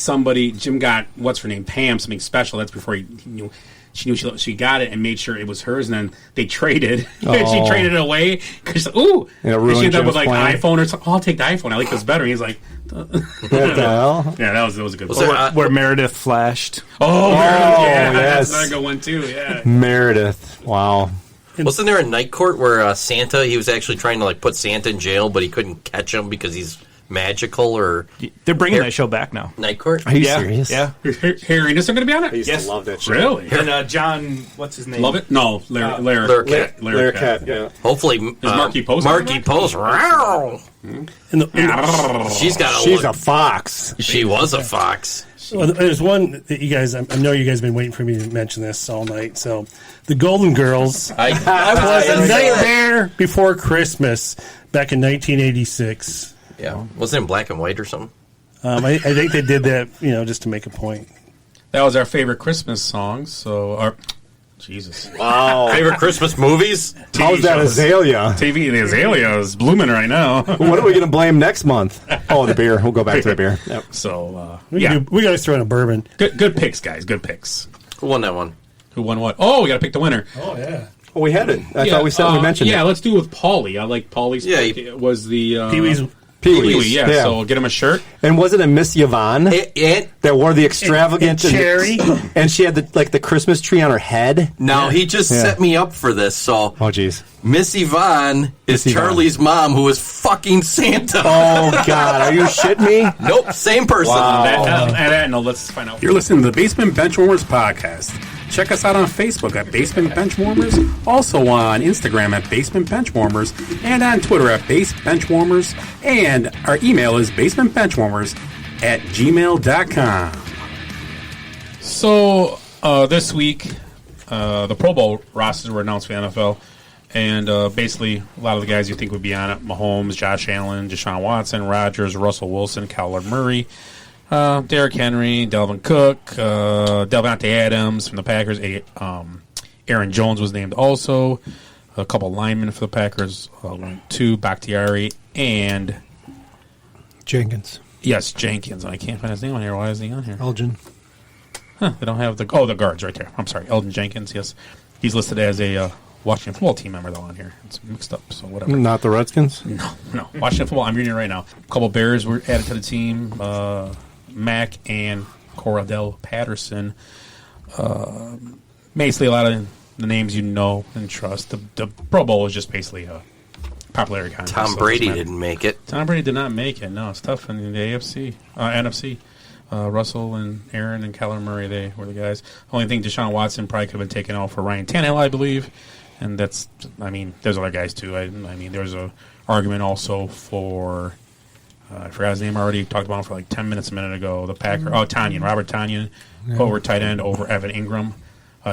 what's her name, Pam, something special. That's before he knew. She knew she got it and made sure it was hers, and then they traded. And she traded it away because and she ended up with like iPhone or something. Oh, I'll take the iPhone. I like this better. He's like, what the hell? Yeah, that was a good Was one. there, Where Meredith flashed. Meredith, yes. that's another good one too. Yeah, Meredith. Wow. wasn't there a night court where Santa? He was actually trying to put Santa in jail, but he couldn't catch him because he's magical. Or They're bringing that show back now. Night Court? Are you serious? Yeah. Harry and this are going to be on it. I used to love that show. Really? And John, what's his name? Love it? No, Larry Larricat, yeah. Hopefully, Marky Post. Marky Post. She's got. She's a fox. She was a fox. Well, there's one that you guys, I know you guys have been waiting for me to mention this all night. So, the Golden Girls I was a was Nightmare Before Christmas back in 1986. Yeah, wasn't it in black and white or something? I think they did that, just to make a point. That was our favorite Christmas song. So, Jesus. Wow. Favorite Christmas movies? How's that azalea? The azalea is blooming right now. What are we going to blame next month? Oh, the beer. We'll go back to the beer. Yep. So, we got to throw in a bourbon. Good picks, guys. Good picks. Who won that one? Who won what? Oh, we got to pick the winner. Oh, yeah. Oh, we had it. I thought we said we mentioned it. Yeah, let's do it with Paulie. I like Paulie's pick. It was the... Pee-wee's. Pee-wee, yeah. So get him a shirt. And wasn't it Miss Yvonne that wore the extravagant and cherry? And she had the Christmas tree on her head? No, he just set me up for this. So, geez. Miss Yvonne is Charlie's mom, who is fucking Santa. Oh, God. Are you shitting me? Nope, same person. Wow. No, let's find out. You're listening to the Basement Benchwarmers podcast. Check us out on Facebook at Basement Benchwarmers, also on Instagram at Basement Benchwarmers, and on Twitter at Base Benchwarmers, and our email is basementbenchwarmers@gmail.com. So, this week, the Pro Bowl rosters were announced for the NFL, and basically, a lot of the guys you think would be on it, Mahomes, Josh Allen, Deshaun Watson, Rodgers, Russell Wilson, Kyler Murray, Derrick Henry, Dalvin Cook, Devontae Adams from the Packers. Aaron Jones was named also. A couple linemen for the Packers. Two, Bakhtiari, and... Jenkins. Yes, Jenkins. I can't find his name on here. Why is he on here? Elgin. Huh, they don't have the guards right there. I'm sorry, Eldon Jenkins, yes. He's listed as a Washington football team member, though, on here. It's mixed up, so whatever. Not the Redskins? No. Washington football, I'm reading it right now. A couple Bears were added to the team. Mack and Cordell Patterson. Basically, a lot of the names you know and trust. The Pro Bowl is just basically a popularity contest. Tom Brady didn't make it. Tom Brady did not make it. No, it's tough in the NFC. Russell and Aaron and Kyler Murray, they were the guys. Only thing Deshaun Watson probably could have been taken out for Ryan Tannehill, I believe. And there's other guys too. There's a argument also for... I forgot his name already. Talked about him for like 10 minutes a minute ago. The Packer. Oh, Tanyan. Robert Tanyan over tight end over Evan Ingram.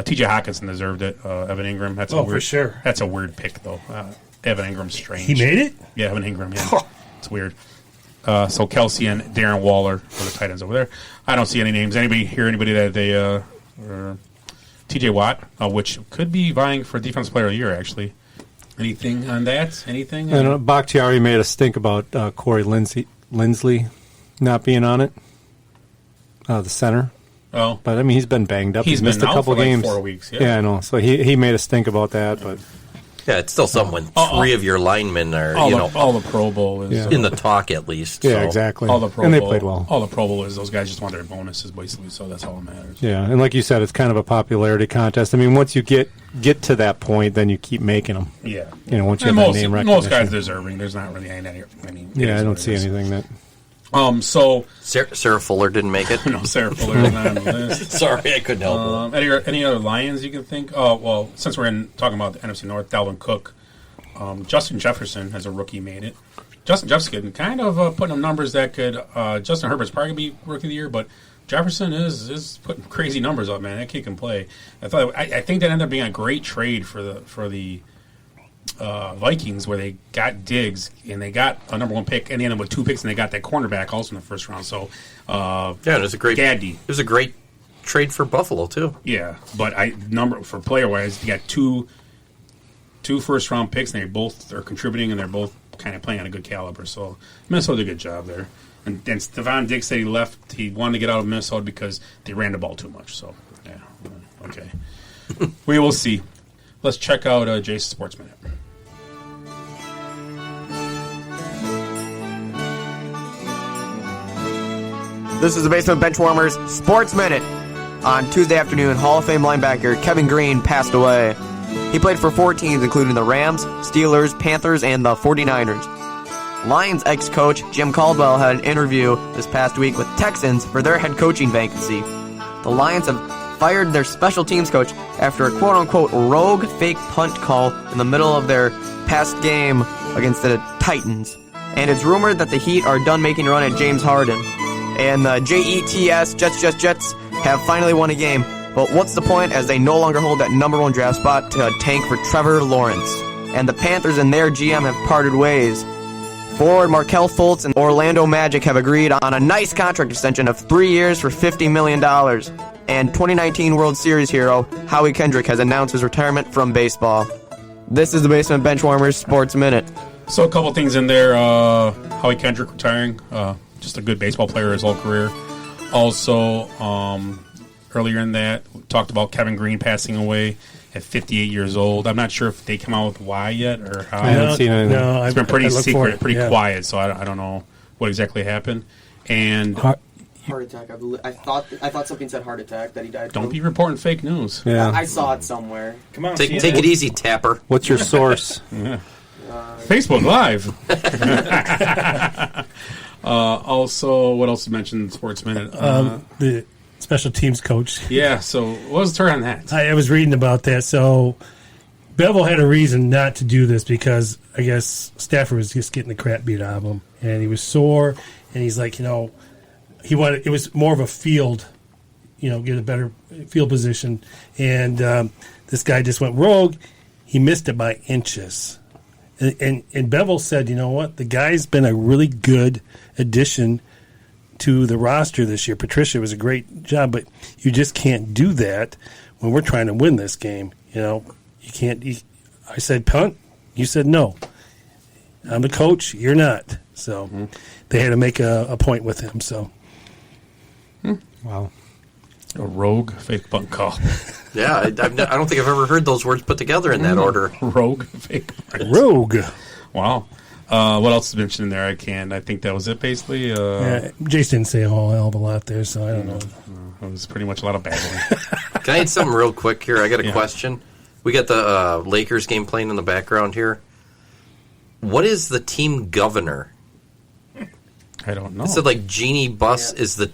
T.J. Hawkinson deserved it. Evan Ingram. That's for sure. That's a weird pick, though. Evan Ingram's strange. He made it? Yeah, Evan Ingram. Yeah. It's weird. So Kelsey and Darren Waller were the tight ends over there. I don't see any names. Anybody that they... T.J. Watt, which could be vying for Defensive Player of the Year, actually. Anything on that? Anything? And Bakhtiari made us think about Corey Lindsley not being on it, the center. Oh, but he's been banged up. He's missed been a couple out for games. Like 4 weeks. Yeah, I know. So he made us think about that. But yeah, it's still something. Three of your linemen are all the Pro Bowl is in the talk at least. Yeah, so. exactly. All the Pro and Bowl, they played well. All the Pro Bowl is those guys just want their bonuses basically. So that's all that matters. Yeah, and like you said, it's kind of a popularity contest. Once you get to that point, then you keep making them. Yeah, once you have that name recognition. Most guys deserving. There's not really any. Yeah, I don't see anything that. So Sarah Fuller didn't make it. No, Sarah Fuller is not on the list. Sorry, I couldn't help it. Any other Lions you can think? Oh, well, since we're talking about the NFC North, Dalvin Cook, Justin Jefferson as a rookie made it. Justin Jefferson kind of putting up numbers that could. Justin Herbert's probably gonna be rookie of the year, but Jefferson is putting crazy numbers up. Man, that kid can play. I think that ended up being a great trade for the Vikings, where they got Diggs and they got a number one pick, and they ended up with 2 picks, and they got that cornerback also in the first round. So it was a great Gaddy. It was a great trade for Buffalo too. Yeah, but for player wise, you got two first round picks, and they both are contributing, and they're both kind of playing on a good caliber. So Minnesota did a good job there. And Stephon Diggs said he left. He wanted to get out of Minnesota because they ran the ball too much. So yeah, okay, we will see. Let's check out Jason's Sports Minute. This is the Basement Benchwarmers Sports Minute. On Tuesday afternoon, Hall of Fame linebacker Kevin Green passed away. He played for 4 teams, including the Rams, Steelers, Panthers, and the 49ers. Lions ex-coach Jim Caldwell had an interview this past week with Texans for their head coaching vacancy. The Lions have fired their special teams coach after a quote-unquote rogue fake punt call in the middle of their past game against the Titans. And it's rumored that the Heat are done making a run at James Harden. And the Jets, Jets, have finally won a game. But what's the point, as they no longer hold that number 1 draft spot to tank for Trevor Lawrence. And the Panthers and their GM have parted ways. Forward Markelle Fultz and Orlando Magic have agreed on a nice contract extension of 3 years for $50 million. And 2019 World Series hero Howie Kendrick has announced his retirement from baseball. This is the Basement Benchwarmers Sports Minute. So a couple things in there. Howie Kendrick retiring. Just a good baseball player his whole career. Also, earlier in that, we talked about Kevin Green passing away at 58 years old. I'm not sure if they come out with why yet or how. I haven't seen anything. No, it's been pretty secret, pretty yeah. quiet, so I don't know what exactly happened. And heart attack, I believe. I thought something said heart attack that he died. Don't be reporting fake news. Yeah. I saw it somewhere. Come on, Take it easy, Tapper. What's your source? Yeah. Facebook Live. Also, what else is mentioned in Sports Minute? The special teams coach. Yeah, so what was the turn on that? I was reading about that. So Bevel had a reason not to do this because I guess Stafford was just getting the crap beat out of him, and he was sore, and he's like, he wanted, it was more of a field, get a better field position, and this guy just went rogue. He missed it by inches. And Bevel said, you know what? The guy's been a really good addition to the roster this year. Patricia was a great job, but you just can't do that when we're trying to win this game. You can't. I said punt. You said no. I'm the coach. You're not. So they had to make a point with him. So wow. A rogue fake punt call. Yeah, I don't think I've ever heard those words put together in that order. Rogue fake punt. Rogue. Wow. What else is mentioned in there? I think that was it, basically. Jace didn't say a whole hell of a lot there, so I don't know. It was pretty much a lot of babbling. Can I add something real quick here? I got a question. We got the Lakers game playing in the background here. What is the team governor? I don't know. It said like Jeannie Buss is the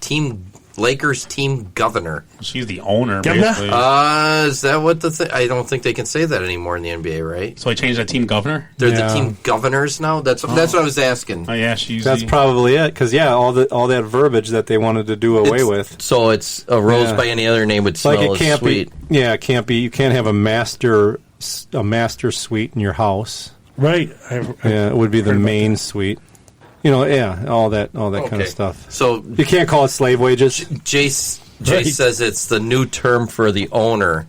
Lakers team governor. She's the owner, Governor? basically. Is that what the thing? I don't think they can say that anymore in the NBA, right? So I changed that team governor? They're the team governors now? That's what I was asking. Oh, yeah, she's That's probably it, because all that verbiage that they wanted to do away with. So it's a rose by any other name would smell like it can't as sweet. It can't be. You can't have a master suite in your house. Right. It would be the main suite. All that kind of stuff. So you can't call it slave wages. Jace says it's the new term for the owner.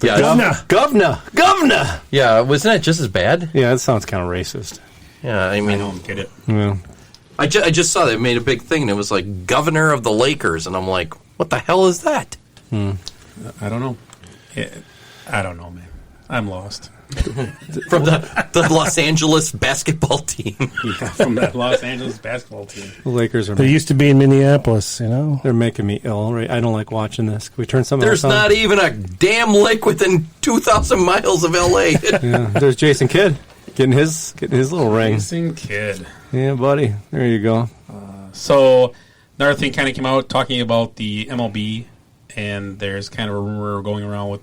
Yeah, Governor. Yeah, wasn't that just as bad? Yeah, that sounds kind of racist. Yeah, I mean, I don't get it. Yeah. I just saw that it made a big thing, and it was like governor of the Lakers, and I'm like, what the hell is that? I don't know. I don't know, man. I'm lost. From the Los Angeles basketball team. Yeah, from that Los Angeles basketball team. The Lakers They used to be in Minneapolis, They're making me ill. Right? I don't like watching this. Can we turn something There's else on? not even a damn lake within 2,000 miles of L.A. Yeah, there's Jason Kidd getting his little ring. Jason Kidd. Yeah, buddy. There you go. So another thing kind of came out talking about the MLB, and there's kind of a rumor going around with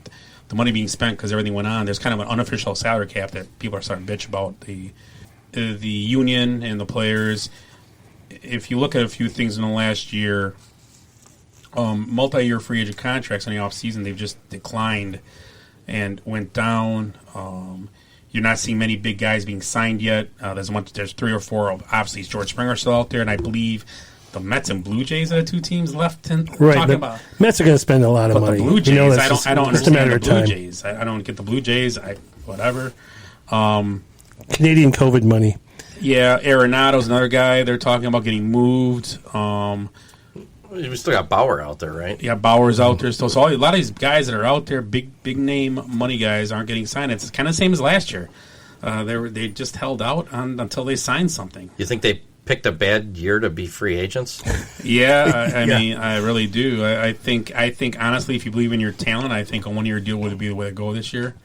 the money being spent because everything went on. There's kind of an unofficial salary cap that people are starting to bitch about. The union and the players. If you look at a few things in the last year, multi-year free agent contracts in the offseason, they've just declined and went down. You're not seeing many big guys being signed yet. There's 3 or 4. Obviously, George Springer still out there, and I believe the Mets and Blue Jays are the two teams left. Talking about. Mets are going to spend a lot of money. The Blue Jays, I don't just a matter understand the of Blue time. Jays. I don't get the Blue Jays. Whatever. Canadian COVID money. Yeah, Arenado's another guy. They're talking about getting moved. We still got Bauer out there, right? Yeah, Bauer's out there still. So a lot of these guys that are out there, big name money guys, aren't getting signed. It's kind of the same as last year. They just held out until they signed something. You think they picked a bad year to be free agents? Yeah, I mean, I really do. I think honestly, if you believe in your talent, I think a 1-year deal would be the way to go this year.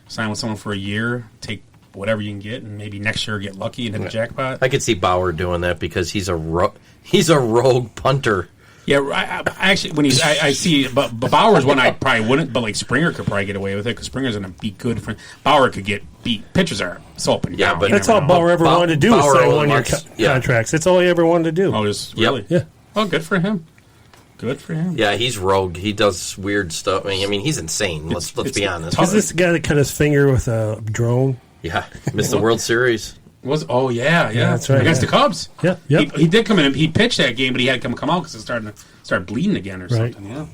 Sign with someone for a year, take whatever you can get, and maybe next year get lucky and hit the jackpot. I could see Bauer doing that because he's a rogue punter. Yeah, I actually, when I see, but Bauer's one I probably wouldn't, but like Springer could probably get away with it because Springer's going to be good for. Bauer could get beat. Pitchers are so up and down. But that's all Bauer ever wanted to do was sign 1-year contracts. That's all he ever wanted to do. Oh, just really? Yeah. Oh, good for him. Good for him. Yeah, he's rogue. He does weird stuff. I mean, he's insane. Let's be honest. Is this the guy that cut his finger with a drone? Yeah, missed the World Series. Yeah, that's right. Against the Cubs. Yeah, yep. He did come in. He pitched that game, but he had to come out because it started bleeding again or something. Yeah.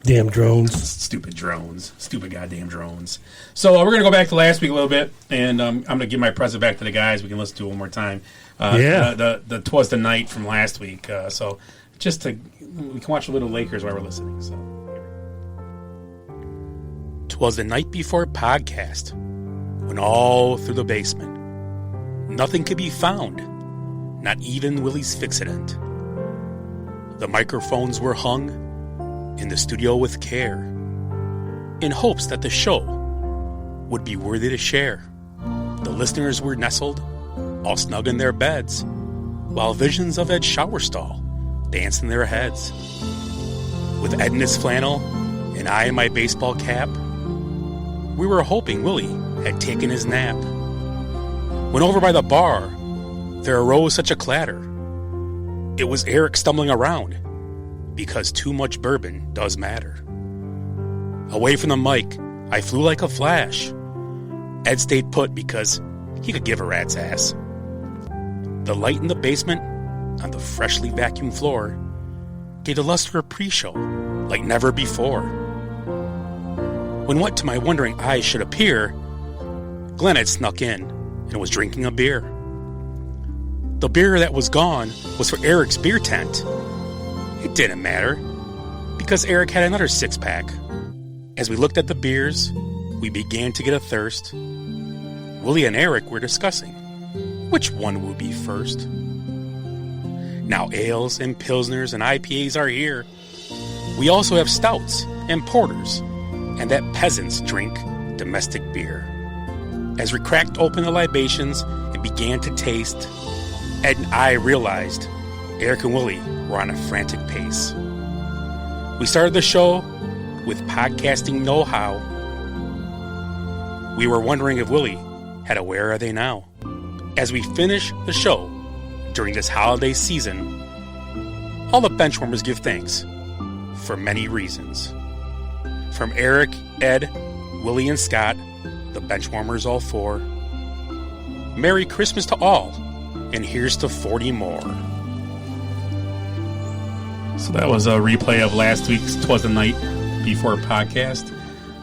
Damn drones. Stupid drones. Stupid goddamn drones. So we're going to go back to last week a little bit, and I'm going to give my present back to the guys. We can listen to it one more time. The 'Twas the Night from last week. So just to, we can watch a little Lakers while we're listening. So 'Twas the night before podcast, when all through the basement, nothing could be found, not even Willie's Fix-It-Ent. The microphones were hung in the studio with care, in hopes that the show would be worthy to share. The listeners were nestled, all snug in their beds, while visions of Ed's shower stall danced in their heads. With Ed in his flannel, and I in my baseball cap, we were hoping Willie had taken his nap. When over by the bar, there arose such a clatter. It was Eric stumbling around, because too much bourbon does matter. Away from the mic, I flew like a flash. Ed stayed put because he could give a rat's ass. The light in the basement, on the freshly vacuumed floor, gave the luster a pre-show like never before. When what to my wondering eyes should appear, Glenn had snuck in and was drinking a beer. The beer that was gone was for Eric's beer tent. It didn't matter, because Eric had another six-pack. As we looked at the beers, we began to get a thirst. Willie and Eric were discussing which one would be first. Now ales and pilsners and IPAs are here. We also have stouts and porters, and that peasants drink domestic beer. As we cracked open the libations and began to taste, Ed and I realized Eric and Willie were on a frantic pace. We started the show with podcasting know-how. We were wondering if Willie had a Where Are They Now? As we finish the show during this holiday season, all the Benchwarmers give thanks for many reasons. From Eric, Ed, Willie, and Scott, the Benchwarmers all four, Merry Christmas to all, and here's to 40 more. So that was a replay of last week's 'Twas the Night Before podcast.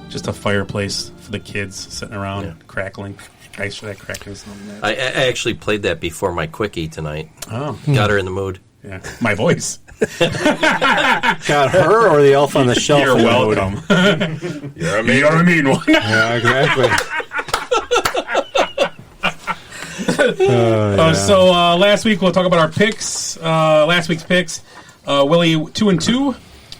Just a fireplace for the kids sitting around crackling. Thanks for that crackling sound. I actually played that before my quickie tonight. Oh. Got her in the mood. Yeah, my voice. Got her or the elf on the shelf? You're welcome. You're a mean one. Yeah, exactly. So last week we'll talk about our picks. Last week's picks: Willie 2-2,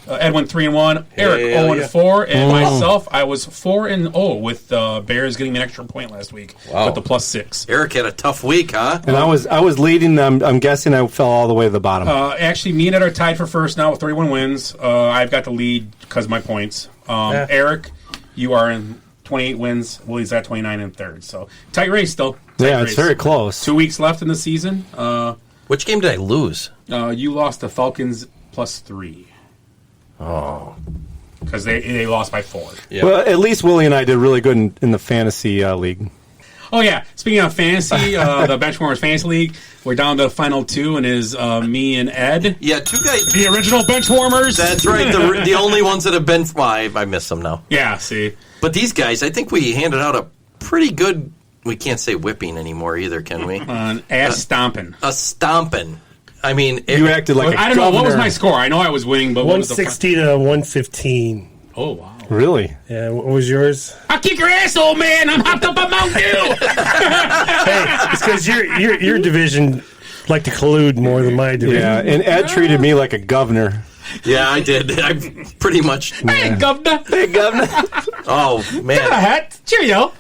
Ed went 3-1, Eric 0-4, and myself I was 4-0 with Bears getting an extra point last week with the +6. Eric had a tough week, huh? And I was leading them. I'm guessing I fell all the way to the bottom. Actually, me and Ed are tied for first now with 31 wins. I've got the lead because of my points. Eric, you are in 28 wins. Willie's at 29 and third. So tight race still. Yeah, it's very close. 2 weeks left in the season. Which game did I lose? You lost the Falcons +3. Oh. Because they lost by 4. Yeah. Well, at least Willie and I did really good in the fantasy league. Oh, yeah. Speaking of fantasy, the Benchwarmers Fantasy League, we're down to the final 2, and is me and Ed. Yeah, 2 guys. The original Benchwarmers. That's right. The only ones that have been... Well, I miss them now. Yeah, see. But these guys, I think we handed out a pretty good... We can't say whipping anymore either, can we? Ass stomping. A stomping. I mean... You acted like a I don't know. What was my score? I know I was winning, but... 160 to 115. Oh, wow. Really? Yeah, what was yours? I'll kick your ass, old man. I'm hopped up on Mount Dew. Hey, it's because your division like to collude more than my division. Yeah, and Ed treated me like a governor. Yeah, I did. I pretty much... Hey, governor. Hey, governor. Oh, man. Got a hat. Cheerio.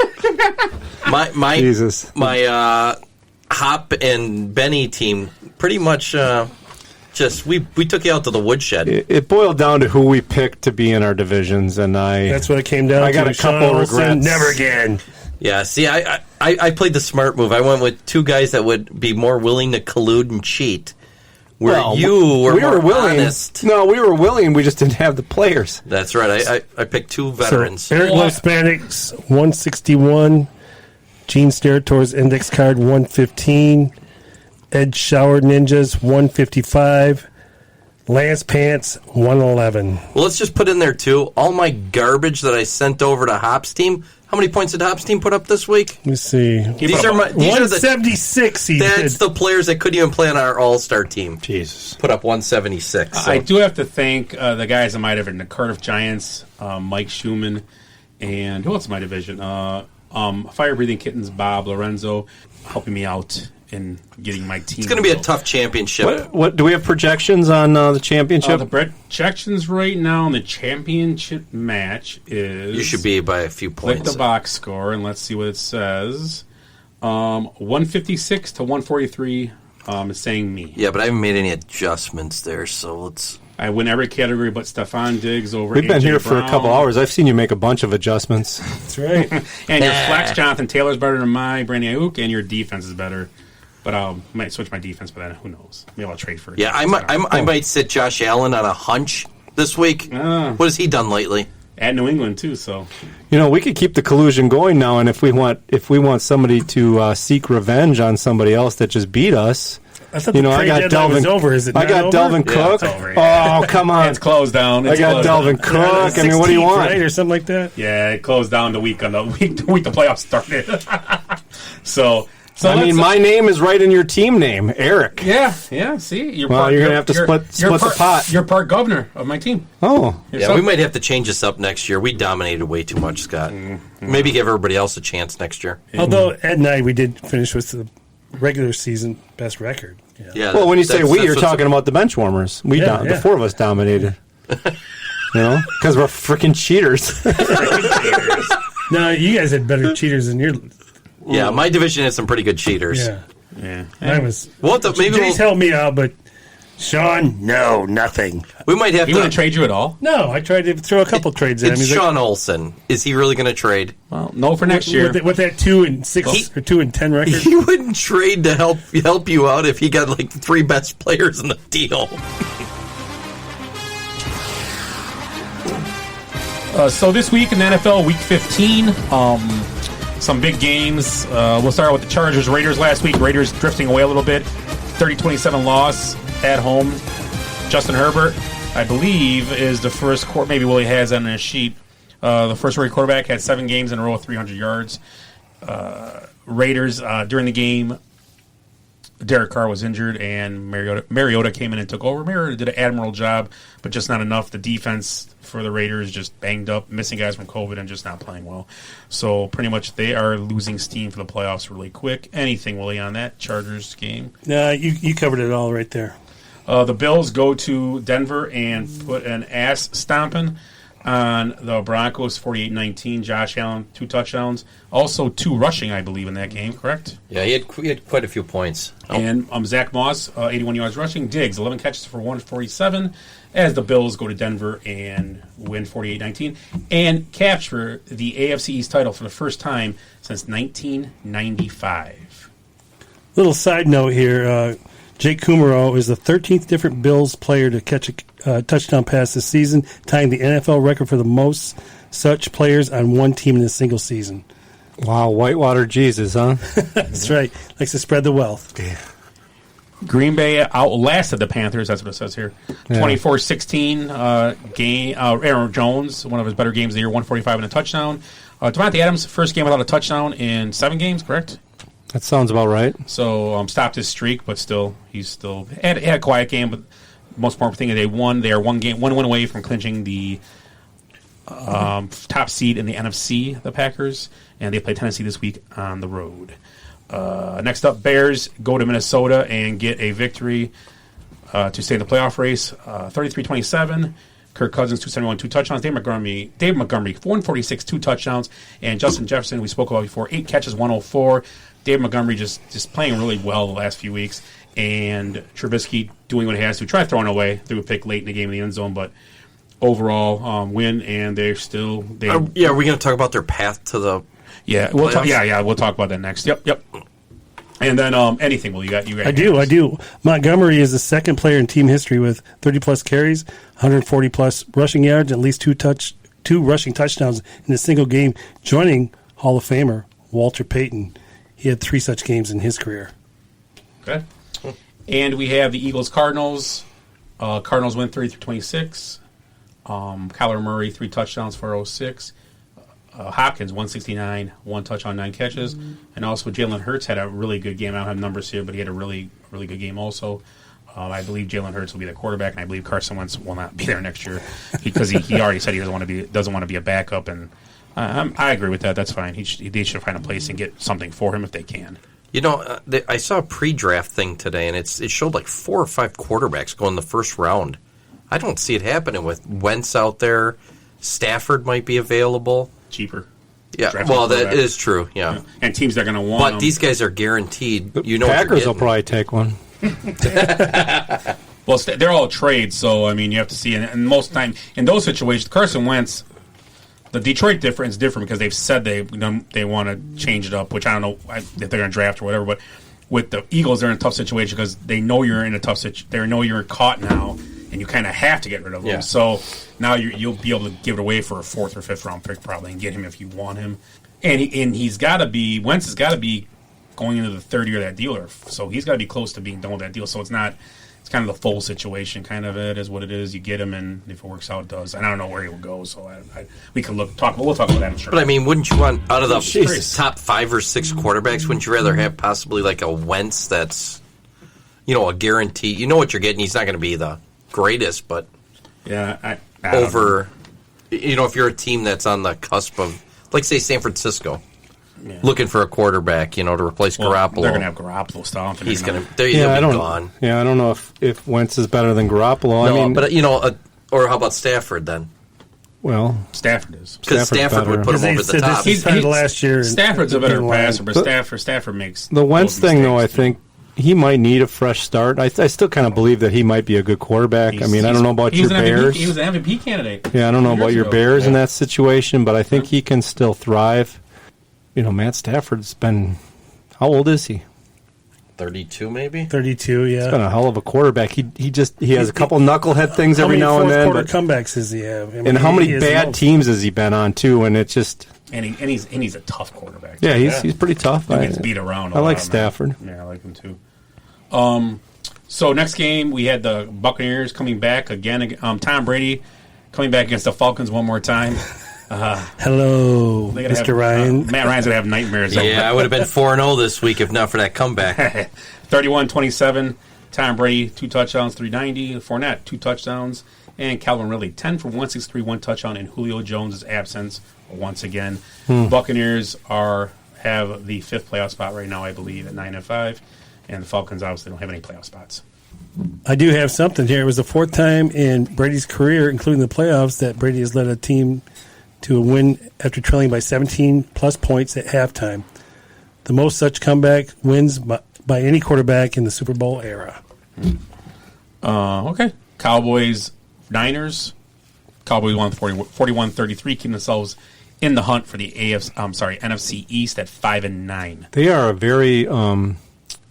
Jesus. My Hop and Benny team pretty much just... We took you out to the woodshed. It boiled down to who we picked to be in our divisions, and that's what it came down to. I got a couple of regrets. Never again. Yeah, see, I played the smart move. I went with 2 guys that would be more willing to collude and cheat. Where you were more willing. Honest. No, we were willing. We just didn't have the players. That's right. I picked 2 veterans. So Eric Loves Hispanics 161. Gene Sterators Index Card 115. Ed Shower Ninjas 155. Lance Pants 111. Well, let's just put in there, too, all my garbage that I sent over to Hop's team. How many points did Hop's team put up this week? Let me see. These are 176 he That's did. the players that couldn't even play on our all-star team. Jesus. Put up 176. So. I do have to thank the guys in my division, the Cardiff Giants, Mike Schumann, and who else in my division? Fire Breathing Kittens, Bob Lorenzo, helping me out in getting my team. It's going to be a tough championship. What do we have projections on the championship? The projections right now in the championship match is... You should be by a few points. Click the box score, and let's see what it says. 156 to 143 is saying me. Yeah, but I haven't made any adjustments there, so let's... I win every category but Stefan Diggs over We've been AJ here for a couple Brown. hours. I've seen you make a bunch of adjustments. That's right. And your flex, Jonathan Taylor's better than my Brandon Ayuk, and your defense is better. But I might switch my defense, but then who knows? Maybe I'll trade for it. Yeah, I might sit Josh Allen on a hunch this week. What has he done lately? At New England, too, so... You know, we could keep the collusion going now, and if we want somebody to seek revenge on somebody else that just beat us... I thought the trade deadline was over. Is it I not got over? Delvin Cook. it's over, yeah. Oh, come on. It's closed down. I got Delvin Cook. I mean, what do you 16th, want? right, or something like that? Yeah, it closed down the week the playoffs started. so I mean, my name is right in your team name, Eric. Yeah. See, you're going to have to split the pot. You're part governor of my team. Oh, yeah. We might have to change this up next year. We dominated way too much, Scott. Maybe give everybody else a chance next year. Although Ed and I, we did finish with the regular season best record. Yeah. Well, when you say we, you're talking about the Benchwarmers. The four of us dominated. You know, because we're freaking cheaters. No, you guys had better cheaters than your. Yeah, my division had some pretty good cheaters. Yeah. Mine was. Maybe Jace helped me out, but Sean, no, nothing. We might have to. He wouldn't trade you at all? No, I tried to throw a couple trades in. It's Sean Olsen. Is he really going to trade? Well, no, for next year. With that 2-6 or 2-10 record, he wouldn't trade to help you out if he got like the three best players in the deal. So this week in the NFL, Week 15, some big games. We'll start with the Chargers-Raiders last week. Raiders drifting away a little bit. 30-27 loss at home. Justin Herbert, I believe, is the first maybe Willie has that on his sheet. The first rookie quarterback had 7 games in a row with 300 yards. Raiders, during the game, Derek Carr was injured, and Mariota came in and took over. Mariota did an admirable job, but just not enough. The defense for the Raiders just banged up, missing guys from COVID and just not playing well. So pretty much they are losing steam for the playoffs really quick. Anything, Willie, on that Chargers game? No, you covered it all right there. The Bills go to Denver and put an ass stomping on the Broncos, 48-19. Josh Allen, 2 touchdowns. Also 2 rushing, I believe, in that game, correct? Yeah, he had quite a few points. And Zach Moss, 81 yards rushing. Diggs, 11 catches for 147, as the Bills go to Denver and win 48-19 and capture the AFC East title for the first time since 1995. Little side note here, Jake Kummerow is the 13th different Bills player to catch a touchdown pass this season, tying the NFL record for the most such players on one team in a single season. Wow, Whitewater Jesus, huh? That's right. Likes to spread the wealth. Yeah. Green Bay outlasted the Panthers. That's what it says here. 24-16 game. Aaron Jones, one of his better games of the year, 145 and a touchdown. Devontae Adams, first game without a touchdown in 7 games, correct? That sounds about right. So stopped his streak, but he's still had a quiet game. But most important thing is they won. They are one win away from clinching the top seed in the NFC, the Packers, and they play Tennessee this week on the road. Next up, Bears go to Minnesota and get a victory to stay in the playoff race. 33-27. Kirk Cousins, 271, 2 touchdowns. Dave Montgomery, 146, 2 touchdowns. And Justin Jefferson, we spoke about before, 8 catches, 104. Dave Montgomery just playing really well the last few weeks. And Trubisky doing what he has to. Try throwing away. Threw a pick late in the game in the end zone, but overall win, and they're still... are we going to talk about their path to the... Yeah, we'll talk about that next. Yep. And then anything, Will, you got I do. Montgomery is the second player in team history with 30-plus carries, 140-plus rushing yards, and at least 2 rushing touchdowns in a single game, joining Hall of Famer Walter Payton. He had 3 such games in his career. Okay. And we have the Eagles-Cardinals. Cardinals win 33-26. Kyler Murray 3 touchdowns for 406. Hopkins 169, 1 touch on 9 catches, and also Jalen Hurts had a really good game. I don't have numbers here, but he had a really good game also. I believe Jalen Hurts will be the quarterback, and I believe Carson Wentz will not be there next year because he already said he doesn't want to be a backup, and I agree with that. That's fine. They should find a place and get something for him if they can. You know, I saw a pre-draft thing today, and it showed like 4 or 5 quarterbacks go in the first round. I don't see it happening with Wentz out there. Stafford might be available. Cheaper. Yeah, well, that is true, yeah. And teams that are going to want But these guys are guaranteed. You know, Packers will probably take one. Well, they're all trades, so, I mean, you have to see. And most time, in those situations, Carson Wentz, the Detroit difference is different because they've said they want to change it up, which I don't know if they're going to draft or whatever. But with the Eagles, they're in a tough situation because they know you're in a tough situation. They know you're caught now, and you kind of have to get rid of him. Yeah. So now you'll be able to give it away for a 4th or 5th round pick probably and get him if you want him. And he's got to be – Wentz has got to be going into the 3rd year of that deal, so he's got to be close to being done with that deal. So it's not – it's kind of the full situation, kind of it is what it is. You get him, and if it works out, it does. And I don't know where he will go, so we can we'll talk about that in sure. But I mean, wouldn't you want out of the top 5 or 6 quarterbacks? Wouldn't you rather have possibly like a Wentz that's, a guarantee? You know what you're getting. He's not going to be the greatest, but yeah, I over. If you're a team that's on the cusp of, like, say, San Francisco. Yeah. Looking for a quarterback, to replace Garoppolo. They're going to have Garoppolo stuff. He's going to. He'll be gone. Yeah, I don't know if Wentz is better than Garoppolo. No, I mean, but or how about Stafford then? Well, Stafford is because Stafford would put him over the top. He's last year. Stafford's a better passer, but Stafford makes the Wentz thing though. I think he might need a fresh start. I still kind of believe that he might be a good quarterback. I don't know about your Bears. He was an MVP candidate. Yeah, I don't know about your Bears in that situation, but I think he can still thrive. Matt Stafford's been, how old is he? 32 maybe? 32, yeah. He's been a hell of a quarterback. He has a couple knucklehead things every now and then. How many fourth quarter comebacks does he have? And how many bad teams has he been on too? And it's just and he's a tough quarterback. Yeah, he's pretty tough. He gets beat around. I like Stafford. Man. Yeah, I like him too. So next game we had the Buccaneers coming back again. Tom Brady coming back against the Falcons one more time. Hello, Mr. Ryan. Matt Ryan's going to have nightmares. Yeah, I would have been 4-0 this week if not for that comeback. 31-27. Tom Brady, 2 touchdowns, 390. Fournette, 2 touchdowns. And Calvin Ridley, 10 for 163, 1 touchdown in Julio Jones' absence once again. Buccaneers have the 5th playoff spot right now, I believe, at 9-5. And the Falcons obviously don't have any playoff spots. I do have something here. It was the 4th time in Brady's career, including the playoffs, that Brady has led a team to a win after trailing by 17-plus points at halftime. The most such comeback wins by any quarterback in the Super Bowl era. Okay. Cowboys, Niners. Cowboys won 41-33, keeping themselves in the hunt for the NFC East at 5-9. They are a very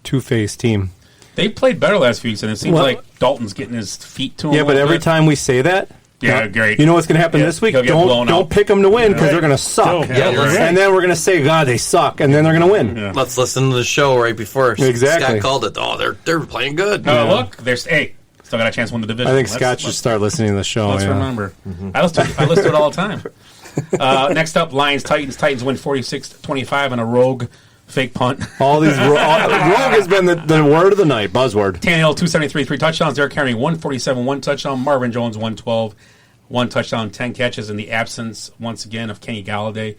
two-faced team. They played better last few weeks, and it seems like Dalton's getting his feet to him. Yeah, but every time we say that, yeah, great. You know what's going to happen this week? Don't pick them to win because they're going to suck. And then we're going to say, God, they suck, and then they're going to win. Yeah. Let's listen to the show right before Scott called it. Oh, they're playing good. Look, still got a chance to win the division. I think Scott should start listening to the show. Let's remember. Mm-hmm. I listen to it all the time. Next up, Lions, Titans. Titans win 46-25 on a rogue fake punt. All these rogue has been the word of the night, buzzword. Tannehill, 273, 3 touchdowns. Derrick Henry, 147, 1 touchdown. Marvin Jones, 112, 1 touchdown, 10 catches in the absence, once again, of Kenny Galladay.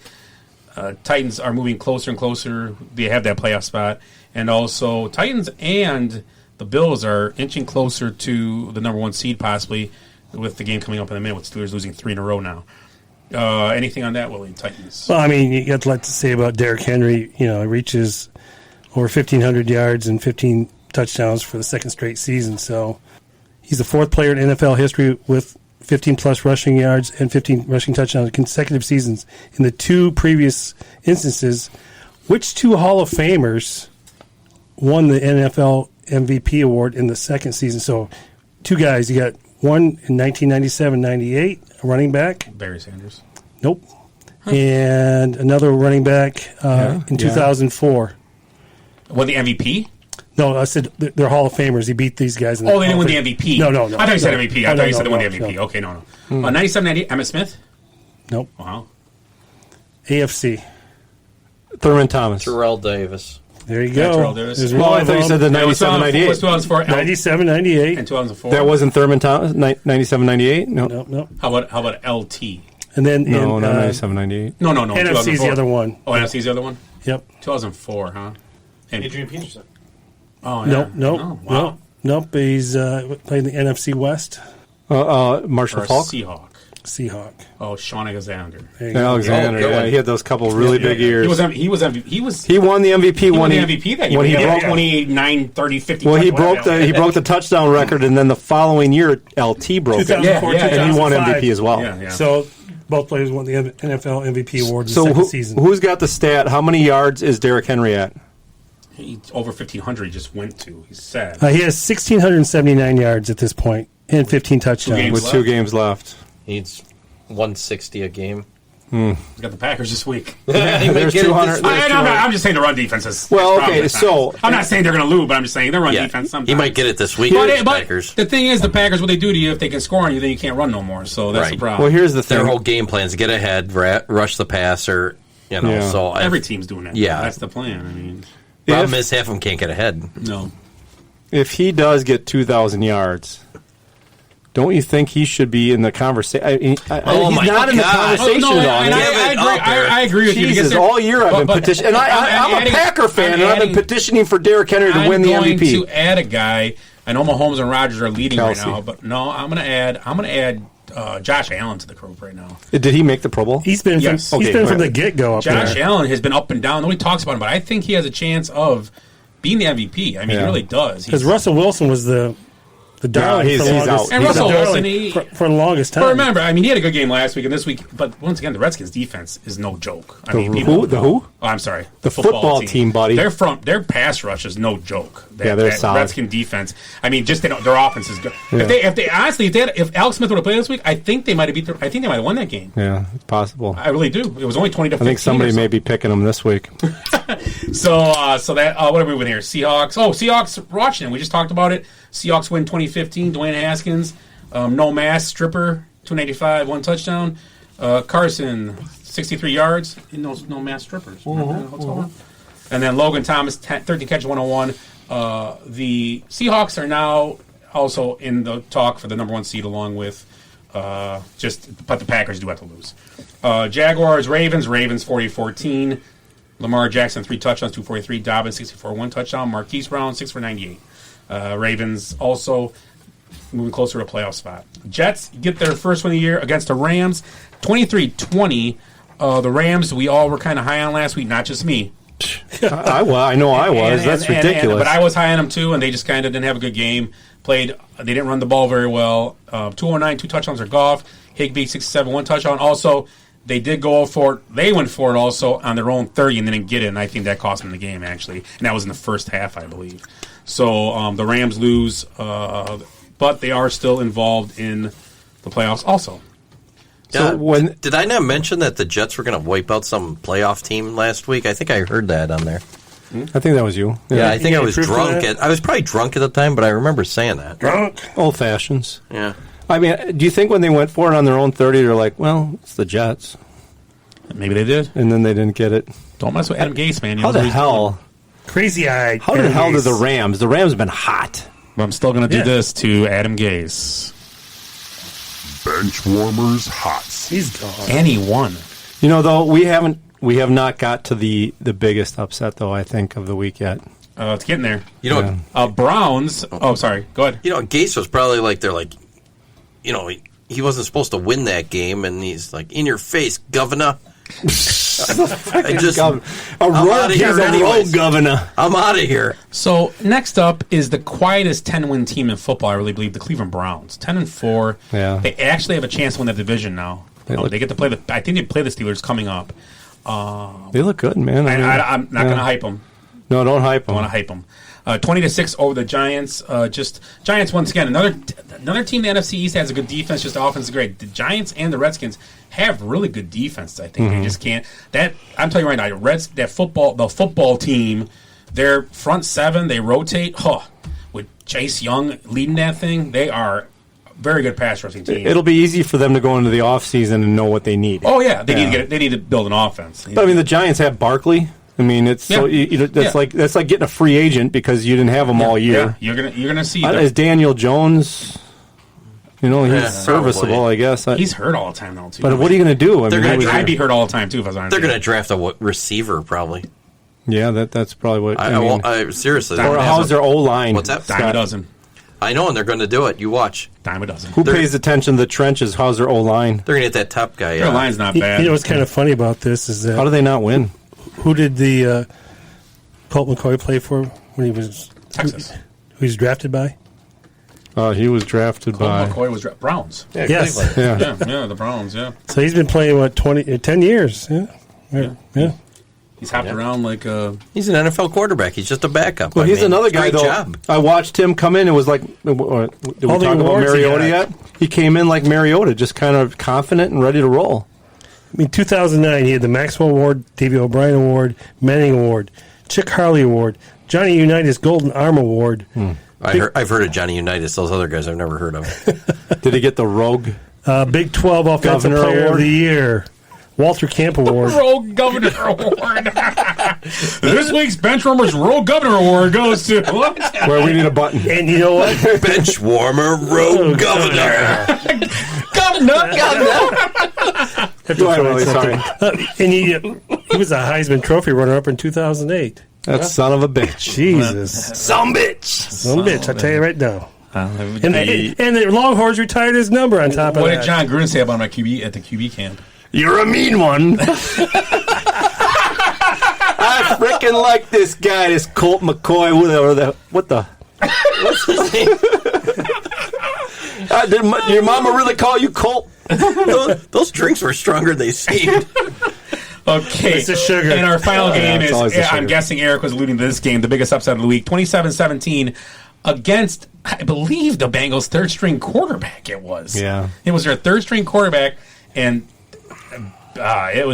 Titans are moving closer and closer. They have that playoff spot. And also, Titans and the Bills are inching closer to the number 1 seed, possibly, with the game coming up in a minute, with Steelers losing 3 in a row now. Anything on that, Willie? Titans. Well, I mean, you got a lot to say about Derrick Henry. He reaches over 1,500 yards and 15 touchdowns for the 2nd straight season. So he's the 4th player in NFL history with 15-plus rushing yards and 15 rushing touchdowns in consecutive seasons. In the 2 previous instances, which 2 Hall of Famers won the NFL MVP award in the 2nd season? So 2 guys. You got one in 1997-98. A running back. Barry Sanders. Nope. Huh. And another running back in 2004. Won the MVP? No, I said they're Hall of Famers. He beat these guys. They didn't win the MVP. No. I thought you said MVP. I thought you said they won the no, MVP. no. Okay, no. 97-98, Emmitt Smith? Nope. Wow. AFC. Thurman Thomas. Terrell Davis. There you go. Terrell Davis. There's Well, one I of thought you them. said the That was 97-98. 2004. 97, 98. And 2004. That wasn't Thurman Thomas, 97-98? No. No. How about LT? And then No, not 97-98. No. NFC's the other one. Oh, NFC's the other one? Yep. 2004, huh? And Adrian Peterson. Oh, yeah. Nope. Nope. He's playing the NFC West. Marshall Or Falk? Seahawk. Oh, Sean Alexander. Alexander, yeah, he had those couple really big years. He won the MVP. He won the MVP when he MVP that year. when he broke 29, 30, 50. Well, he broke the touchdown record, and then the following year, LT broke it, 2004, and he won 2005. MVP as well. Yeah. So both players won the NFL MVP award in the So second season. who's got the stat? How many yards is Derrick Henry at? He over 1,500 he just went to. He's sad. He has 1,679 yards at this point and 15 touchdowns. With 2 games left. He's 160 a game. He's got the Packers this week. There's 200. I'm just saying the run defense is. Well, okay, so I'm not saying they're going to lose, but I'm just saying their run defense. Sometimes He might get it this week. But Packers. the thing is, the Packers, what they do to you, if they can score on you, then you can't run no more. So that's the problem. Well, here's the thing. Their whole game plan is to get ahead, rush the passer. So every team's doing that. Yeah, that's the plan. I mean, problem is half of them can't get ahead. No. If he does get 2,000 yards, don't you think he should be in the conversation? He's not in the conversation at all. I agree with you. Jesus, all year I've been petitioning. And I'm a Packer fan, and I've been petitioning for Derrick Henry to win the MVP. I'm going to add a guy. I know Mahomes and Rodgers are leading right now, but no, I'm going to add Josh Allen to the group right now. Did he make the Pro Bowl? He's been from the get-go up Josh there. Allen has been up and down. Nobody talks about him, but I think he has a chance of being the MVP. I mean, he really does. Because Russell Wilson was the darling he's out. And Russell Wilson, for the longest time. But remember, I mean, he had a good game last week and this week. But once again, the Redskins' defense is no joke. I mean, who? Oh, I'm sorry. The football team, buddy. Their pass rush is no joke. They're solid. Redskin defense. I mean, just their offense is good. Yeah. If Alex Smith would have played this week, I think they might have I think they might have won that game. Yeah, it's possible. I really do. It was only 20 to 15. I think somebody may be picking them this week. So that what are we with here? Seahawks. Seahawks Washington. We just talked about it. Seahawks win 2015. Dwayne Haskins, no mask, stripper, 295, 1 touchdown. Carson, 63 yards. No mask strippers. And then Logan Thomas, 13 catches, 101. The Seahawks are now also in the talk for the number 1 seed, along with but the Packers do have to lose. Jaguars, Ravens 40-14. Lamar Jackson, 3 touchdowns, 243. Dobbins, 64, 1 touchdown. Marquise Brown, 6 for 98. Ravens also moving closer to a playoff spot. Jets get their first win of the year against the Rams, 23-20. The Rams, we all were kind of high on last week, not just me. I know I was. That's ridiculous. But I was high on them too, and they just kind of didn't have a good game. They didn't run the ball very well. 209, 2 touchdowns are Goff. Higbee, 67, 1 touchdown. Also, they did go for it. They went for it also on their own 30 and didn't get it, and I think that cost them the game, actually. And that was in the first half, I believe. So the Rams lose, but they are still involved in the playoffs also. So did I not mention that the Jets were going to wipe out some playoff team last week? I think I heard that on there. I think that was you. Yeah, I think I was drunk. I was probably drunk at the time, but I remember saying that. Drunk? Old fashions. Yeah. I mean, do you think when they went for it on their own 30, they're like, well, it's the Jets? Maybe they did. And then they didn't get it. Don't mess with Adam Gase, man. How the hell? Crazy-eyed. How the hell did the Rams? The Rams have been hot. But I'm still going to do this to Adam Gase. Benchwarmers Hots. He's gone. And he won. You know, though, we have not got to the biggest upset, though, I think, of the week yet. It's getting there. You know, Browns. Oh, sorry. Go ahead. You know, Gase was probably he wasn't supposed to win that game, and he's like, in your face, governor. I'm out of here anyways. Governor. I'm out of here. So next up is the quietest 10-win team in football, I really believe, the Cleveland Browns. 10-4. Yeah. They actually have a chance to win the division now. They get to play I think they play the Steelers coming up. They look good, man. I'm not going to hype them. No, don't hype them. I want to hype them. 20-6 over the Giants. Giants once again. Another team in the NFC East has a good defense. Just the offense is great. The Giants and the Redskins have really good defense. I think they just can't. I'm telling you right now, the football team Their front seven, they rotate. With Chase Young leading that thing, they are a very good pass rushing team. It'll be easy for them to go into the offseason and know what they need. Oh yeah, they need to build an offense. But I mean, the Giants have Barkley. I mean, it's that's like getting a free agent because you didn't have him all year. Yeah. You're gonna see. Is Daniel Jones? He's serviceable, probably. I guess. He's hurt all the time now too. But what are you going to do? I'd be hurt all the time too if I was on. They're going to draft a receiver probably. Yeah, that's probably what. Seriously. Or how's their O-line? What's that? Dime a dozen. I know, and they're going to do it. You watch. Dime a dozen. Who pays attention to the trenches? How's their O-line? They're going to get that top guy. Their line's not bad. You know what's kind of funny about this is that how do they not win? Who did the Colt McCoy play for when he was Texas? Who he was drafted by? He was drafted by McCoy was Browns. Yeah, yes. The Browns. Yeah. So he's been playing 10 years. Yeah. He's hopped around like he's an NFL quarterback. He's just a backup. Well, he's another guy though. Job. I watched him come in. It was like, did we talk about Mariota yet? He came in like Mariota, just kind of confident and ready to roll. I mean, 2009, he had the Maxwell Award, Davey O'Brien Award, Manning Award, Chick Harley Award, Johnny Unitas Golden Arm Award. I've heard of Johnny Unitas. Those other guys I've never heard of. Did he get the Rogue Big 12 Offensive Governor Player Award? of the Year? Walter Camp Award. Rogue Governor Award. This week's Benchwarmers Rogue Governor Award goes to where we need a button. And you know what? Benchwarmer Rogue Governor. Sorry. And he was a Heisman Trophy runner-up in 2008. That son of a bitch. Jesus. Some bitch. Some bitch, I tell you right now. And the Longhorns retired his number on top of that. What did John Gruden say about him at the QB camp? You're a mean one. I freaking like this guy, this Colt McCoy. What's his name? Did your mama really call you Colt? Those drinks were stronger than they seemed. Okay. It's the sugar. And our final game it's is, always the I'm sugar. guessing Eric was alluding to this game, the biggest upset of the week, 27-17 against, I believe, the Bengals' third-string quarterback it was. Yeah. It was their third-string quarterback, and it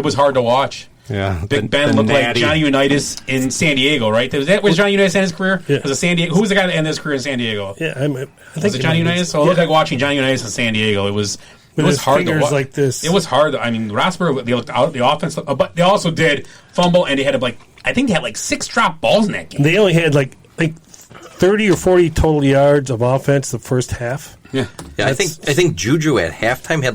was hard to watch. Yeah. Big Ben looked like Johnny Unitas in San Diego, right? Was Johnny Unitas in his career? Yeah. Was it San Diego? Who was the guy that ended his career in San Diego? Yeah, I think Was it Johnny Unitas? So it looked like watching Johnny Unitas in San Diego. It was hard to watch. Like this. It was hard. I mean, Rossberg, they looked out the offense, but they also did fumble, and they had I think they had 6 drop balls in that game. They only had like 30 or 40 total yards of offense the first half. Yeah. I think Juju at halftime had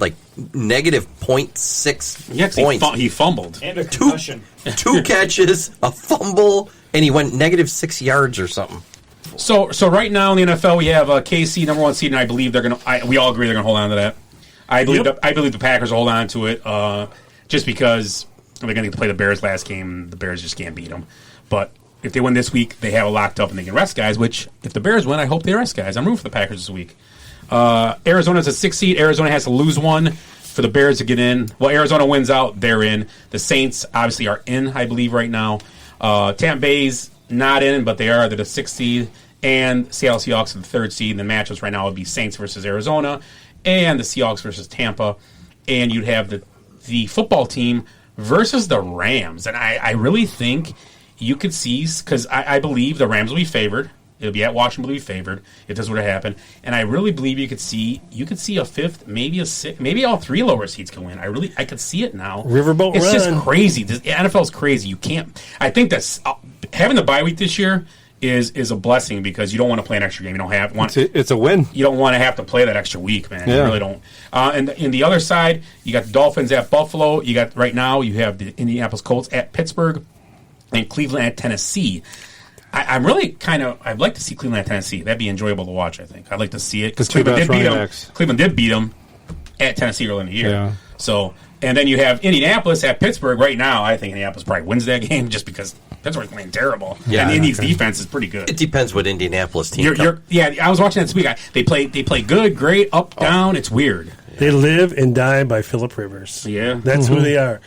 negative 0.6 points. He fumbled. And a concussion. Two catches, a fumble, and he went negative 6 yards or something. So right now in the NFL, we have KC number 1 seed, and I believe they're going to. We all agree they're going to hold on to that. I believe the Packers will hold on to it just because they're going to play the Bears last game. The Bears just can't beat them. But if they win this week, they have it locked up and they can rest guys. Which if the Bears win, I hope they rest guys. I'm rooting for the Packers this week. Arizona's a 6 seed. Arizona has to lose one for the Bears to get in. Well, Arizona wins out, they're in. The Saints obviously are in, I believe, right now. Tampa Bay's not in, but they are. They're the 6th seed. And Seattle Seahawks are the 3rd seed. The matchups right now would be Saints versus Arizona and the Seahawks versus Tampa. And you'd have the football team versus the Rams. And I really think you could see, because I believe the Rams will be favored. It'll be at Washington, will be favored if this were to happen. And I really believe you could see a 5th, maybe a 6th, maybe all 3 lower seeds can win. I could see it now. Riverboat It's run. just crazy. The NFL's crazy. You can't. I think that's having the bye week this year is a blessing because you don't want to play an extra game. You don't have it's a win. You don't want to have to play that extra week, man. Yeah. You really don't. And in the other side, you got the Dolphins at Buffalo. You got right now you have the Indianapolis Colts at Pittsburgh and Cleveland at Tennessee. I'm really I'd like to see Cleveland at Tennessee. That'd be enjoyable to watch, I think. I'd like to see it. Because Cleveland did beat them at Tennessee early in the year. Yeah. So, and then you have Indianapolis at Pittsburgh right now. I think Indianapolis probably wins that game just because Pittsburgh's playing terrible. Yeah, and Indy's defense is pretty good. It depends what Indianapolis team. I was watching that this week. They play good, great, up, down. It's weird. They live and die by Phillip Rivers. Yeah. That's who they are.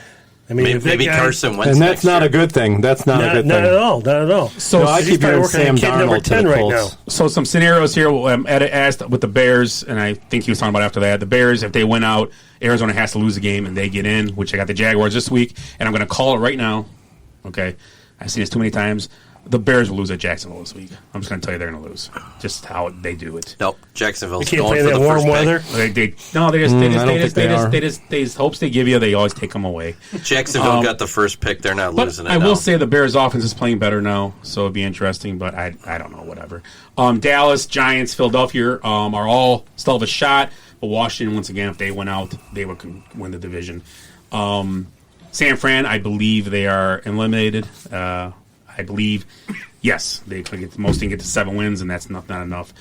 I mean, maybe Carson Wentz. And that's not a good thing. That's not a good thing. Not at all. Not at all. So I keep hearing Sam Darnold to the right Colts. now. So some scenarios here. Asked with the Bears, and I think he was talking about after that. The Bears, if they win out, Arizona has to lose the game, and they get in, which I got the Jaguars this week, and I'm going to call it right now. Okay, I've seen this too many times. The Bears will lose at Jacksonville this week. I'm just going to tell you they're going to lose. Just how they do it. Nope, Jacksonville's They can't going play for that the warm first weather. They just hopes they give you. They always take them away. pick. Jacksonville got the first pick. They're not But losing it I now. will say the Bears' offense is playing better now, so it'd be interesting. But I don't know. Whatever. Dallas, Giants, Philadelphia are all still have a shot. But Washington, once again, if they went out, they would win the division. San Fran, I believe they are eliminated. I believe, yes, they could get most can get to 7 wins, and that's not enough.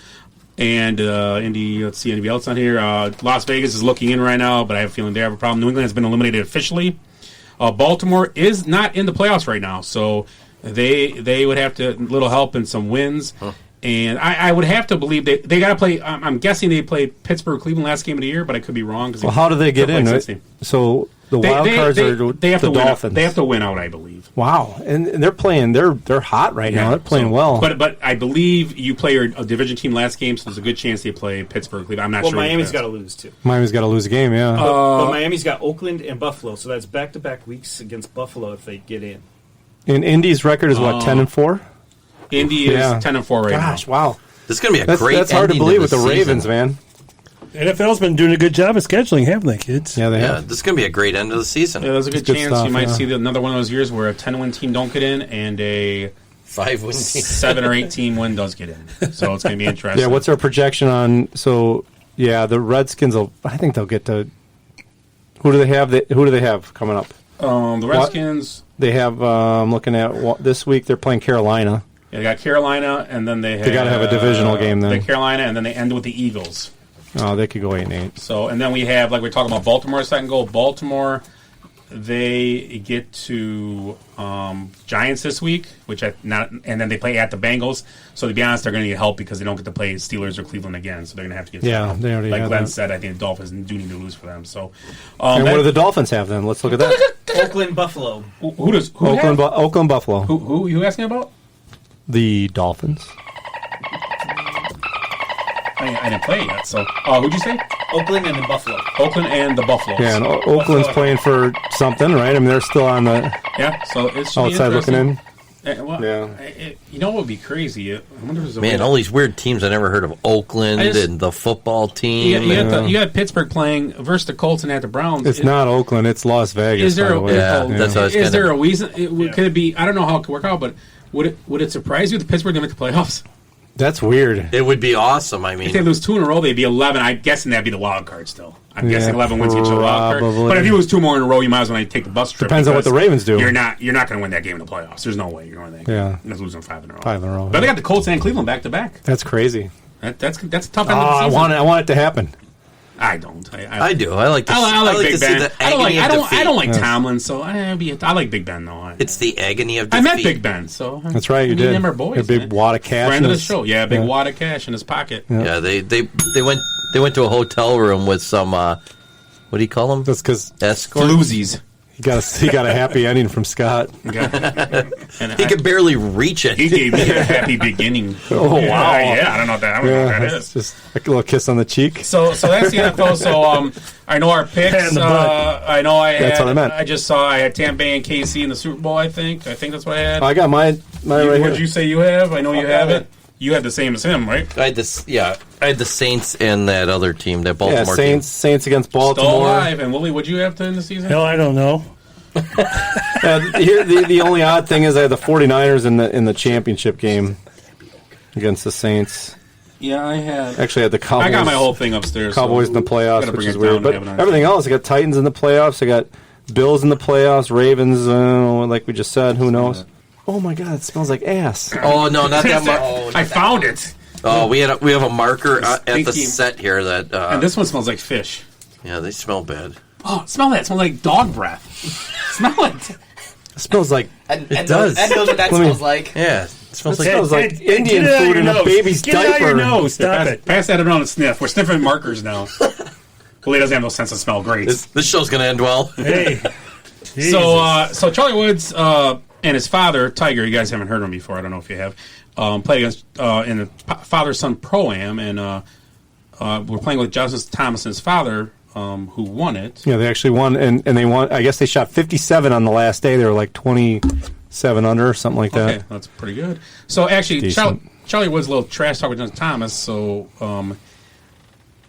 And Indy, let's see, anybody else on here? Las Vegas is looking in right now, but I have a feeling they have a problem. New England has been eliminated officially. Baltimore is not in the playoffs right now, so they would have to little help and some wins. Huh. And I would have to believe they got to play. I'm guessing they played Pittsburgh, Cleveland last game of the year, but I could be wrong. Well, how do they get in? Right? So the wild cards are they have the to win. Dolphins. They have to win out, I believe. Wow, and they're playing. They're hot right now. They're playing well. But I believe you play a division team last game, so there's a good chance they play Pittsburgh, Cleveland. I'm not sure. Well, Miami's got to lose too. Miami's got to lose a game, yeah. But Miami's got Oakland and Buffalo, so that's back-to-back weeks against Buffalo if they get in. And Indy's record is what, 10-4? Indy is 10-4 right now. Gosh, wow. This is going to be a great. That's hard to ending believe with the season. Ravens, man. NFL's been doing a good job of scheduling, haven't they, kids? Yeah, they have. This is going to be a great end of the season. Yeah, there's a good It's good chance stuff, you might yeah. see another one of those years where a 10-win team don't get in and a 5-win team. 7 or 8 team win does get in. So it's going to be interesting. Yeah, what's our projection on? So, yeah, the Redskins will. I think they'll get to. Who do they have? Who do they have coming up? The Redskins. They have. I'm looking at this week. They're playing Carolina. Yeah, they got Carolina, and then they They gotta have a divisional game then. They Carolina, and then they end with the Eagles. Oh, they could go 8-8. So, and then we have, like we're talking about Baltimore a second ago. Baltimore, they get to Giants this week, and then they play at the Bengals. So to be honest, they're going to need help because they don't get to play Steelers or Cleveland again. So they're going to have to get. Yeah, they already like have Glenn that. said, I think the Dolphins do need to lose for them. So, And what do the Dolphins have then? Let's look at that. Oakland, Buffalo. Who does Oakland, Buffalo. Who you asking about? The Dolphins. I didn't play yet. So, who'd you say? Oakland and the Buffalo. Oakland and the Buffaloes. Yeah, and Oakland's playing for something, right? I mean, they're still on the so it's should be outside looking in. You know what would be crazy? I wonder if there's a Man, way all these weird teams I never heard of. Oakland and the football team. You got Pittsburgh playing versus the Colts and at the Browns. It's not Oakland. It's Las Vegas. Is there by the way. that's what I was is kinda- there a reason? Could it be? I don't know how it could work out, but would it surprise you if Pittsburgh didn't make the playoffs? That's weird. It would be awesome. I If mean, they lose 2 in a row, they'd be 11. I'm guessing that'd be the wild card still. I'm guessing 11 wins get you a wild card. probably. But if you lose 2 more in a row, you might as well take the bus trip. Depends on what the because Ravens do. You're not going to win that game in the playoffs. There's no way you're going to. Yeah. You're losing 5 in a row. 5 in a row. But they got the Colts and Cleveland back to back. That's crazy. That's a tough Oh, end of the I season. want it to happen. I don't. I do. I like. I like to Big see Ben. the I don't like. agony of defeat. I don't like Tomlin, so I like Big Ben though. It's the agony of I defeat. met Big Ben, so That's right. You me and did. him are boys. A big man. wad of cash. Friend in of the his- show. Yeah, big wad of cash in his pocket. Yeah, they went to a hotel room with some what do you call them? That's because escorts. Floozies. He got a happy ending from Scott. He could barely reach it. He gave me a happy beginning. Oh, wow. Yeah, I don't know what that. I don't know what that it's is. just a little kiss on the cheek. So that's the NFL. So I know our picks. Pat in the butt. I know I had. That's what I meant. I just saw I had Tampa Bay and KC in the Super Bowl. I think that's what I had. I got mine right What here. did you say you have? I know you have it. You had the same as him, right? I had this. Yeah, I had the Saints and that other team, that Yeah, Baltimore team. Saints against Still Baltimore. alive. And Willie, what'd you have to end the season? Hell, I don't know. Here, the only odd thing is I had the 49ers in the championship game against the Saints. Yeah, I had. Actually, I had the Cowboys. I got my whole thing upstairs. Cowboys so in the playoffs, gotta which bring is it weird. down But and have it on. everything else, I got Titans in the playoffs. I got Bills in the playoffs. Ravens, like we just said. Who knows? Oh my God, it smells like ass. Oh no, not that much. I found it. Oh, we have a marker at the Stinky. set here that. And this one smells like fish. Yeah, they smell bad. Oh, smell that. It smells like dog breath. Smell it. It smells like Ed does. Ed knows what that Let me- smells like. Yeah, it smells It like. smells like Ed, Indian get it out food of in your a nose. baby's Get it out of your diaper. nose. Stop it. Pass that around and sniff. We're sniffing markers now. Willie doesn't have no sense of smell. Great. This show's gonna end well. Hey. So Charlie Woods and his father, Tiger, you guys haven't heard of him before. I don't know if you have. Played against in the father-son pro-am, and we're playing with Justice Thomas and his father, who won it. Yeah, they actually won, and they won. I guess they shot 57 on the last day. They were like 20 7 under, something like that. Okay, that's pretty good. So actually, Charlie was a little trash talk with Justin Thomas. So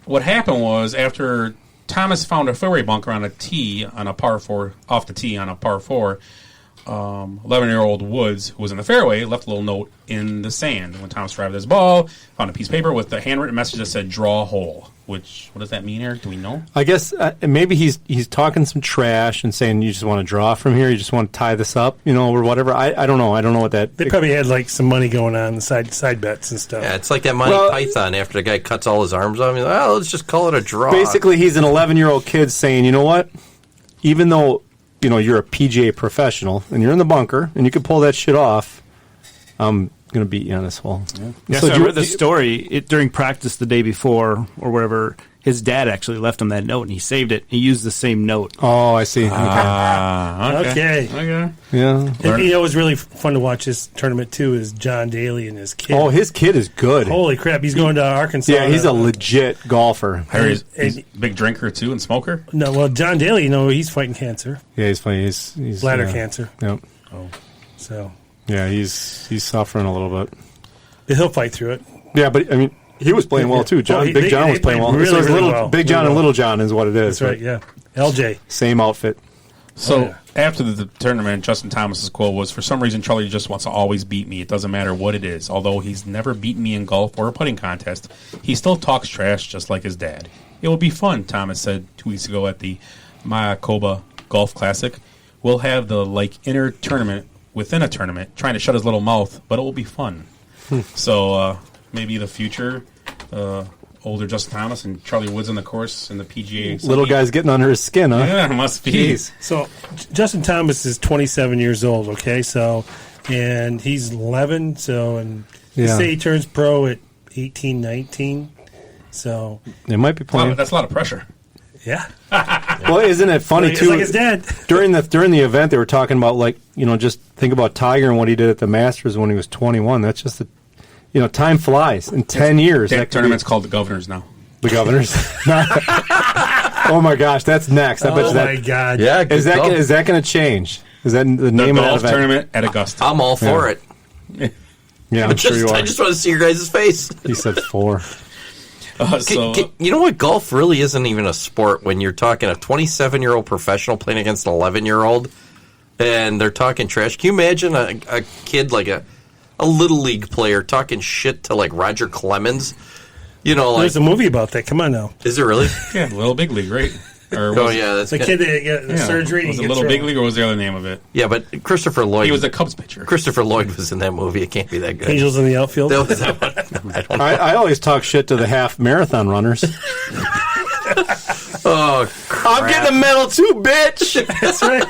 what happened was after Thomas found a fairway bunker on a tee on a par 4, off the tee on a par 4, 11-year-old Woods, who was in the fairway, left a little note in the sand. When Thomas drived his ball, found a piece of paper with the handwritten message that said "draw a hole." Which, what does that mean, Eric? Do we know? I guess maybe he's talking some trash and saying you just want to draw from here, you just want to tie this up, or whatever. I don't know. I don't know what that. They probably had like some money going on side bets and stuff. Yeah, it's like that Monty Python after the guy cuts all his arms off. He's like, let's just call it a draw. Basically, he's an 11-year-old kid saying, you know what? Even though you're a PGA professional and you're in the bunker and you can pull that shit off, I'm going to beat you on this hole. Yeah, so I read the story during practice the day before or whatever. His dad actually left him that note, and he saved it. He used the same note. Oh, I see. Okay. Yeah. And, it was really fun to watch this tournament, too, is John Daly and his kid. Oh, his kid is good. Holy crap. He's going to Arkansas. Yeah, he's a legit golfer. He's a big drinker, too, and smoker? No, well, John Daly, he's fighting cancer. Yeah, he's fighting. He's bladder cancer. Yep. Oh. So. Yeah, he's suffering a little bit. But he'll fight through it. Yeah, but, he was playing well, too. Big John was playing well. Really, so it's really well. Big John and Little John is what it is. That's right, yeah. LJ. Same outfit. So after the tournament, Justin Thomas's quote was, "For some reason, Charlie just wants to always beat me. It doesn't matter what it is. Although he's never beaten me in golf or a putting contest, he still talks trash just like his dad. It will be fun," Thomas said 2 weeks ago at the Mayakoba Golf Classic. "We'll have the inner tournament within a tournament, trying to shut his little mouth, but it will be fun." So maybe the future, older Justin Thomas and Charlie Woods on the course in the PGA. Little guy's getting under his skin, huh? Yeah, must be. Jeez. So Justin Thomas is 27 years old, okay? So, and he's 11, and they say he turns pro at 18, 19. So. They might be playing. That's a lot of pressure. Yeah. Well, isn't it funny, too? It's like his dad. During the event, they were talking about, just think about Tiger and what he did at the Masters when he was 21. That's just time flies. In 10 years. That tournament's called the Governors now. The Governors? Oh, my gosh. That's next. I bet you that. Oh, my God. Yeah, Is that going to change? Is that the name of that golf event? tournament at Augusta. I'm all for it. Yeah, I'm sure you are. I just want to see your guys' face. He said 4. You know what? Golf really isn't even a sport when you're talking a 27-year-old professional playing against an 11-year-old, and they're talking trash. Can you imagine a kid like a Little League player talking shit to Roger Clemens? There's a movie about that. Come on now. Is it really? Yeah, Little Big League, right? That's the kid that got the surgery. Was it Little Big League, or was the other name of it? Yeah, but Christopher Lloyd. He was a Cubs pitcher. Christopher Lloyd was in that movie. It can't be that good. Angels in the Outfield. That was that one. I don't know. I always talk shit to the half marathon runners. Oh, crap. I'm getting a medal too, bitch. That's right.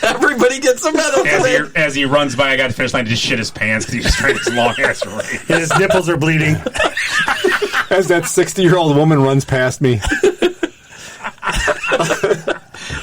Everybody gets a medal today. As he runs by, I got to finish line to just shit his pants because he was trying his long ass race. And his nipples are bleeding. As that 60-year-old woman runs past me.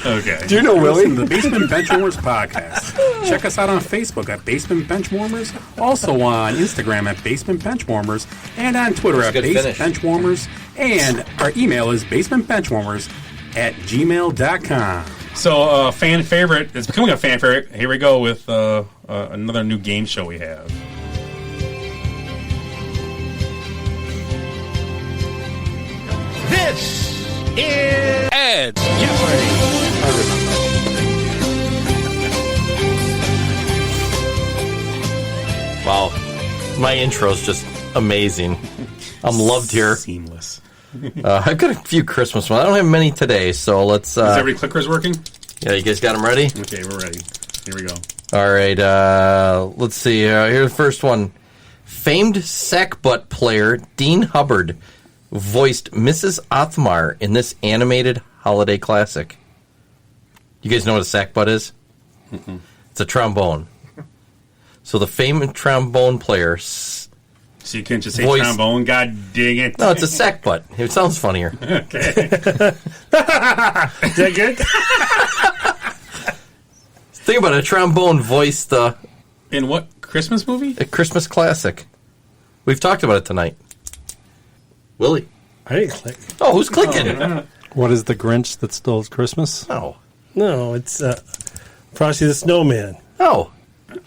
Okay. Do you know Willie? Listen to the Basement Benchwarmers podcast. Check us out on Facebook at Basement Benchwarmers, also on Instagram at Basement Benchwarmers, and on Twitter at Base Benchwarmers, and our email is basementbenchwarmers@gmail.com. So, fan favorite, it's becoming a fan favorite. Here we go with another new game show we have. This is Ed Wow. My intro's just amazing. I'm loved here. Seamless. I've got a few Christmas ones. I don't have many today, so let's... Is every clickers working? Yeah, you guys got them ready? Okay, we're ready. Here we go. All right, let's see. Here's the first one. Famed sackbutt player Dean Hubbard voiced Mrs. Othmar in this animated holiday classic. You guys know what a sackbutt is? Mm-mm. It's a trombone. So the famed trombone player... So you can't just say trombone, god dang it. No, it's a sackbutt. It sounds funnier. Okay. Is that good? Think about it. A trombone voiced the... In what Christmas movie? A Christmas classic. We've talked about it tonight. Willie. I didn't click. Oh, who's clicking? What is the Grinch that stole Christmas? Oh. No, it's Frosty the Snowman. Oh,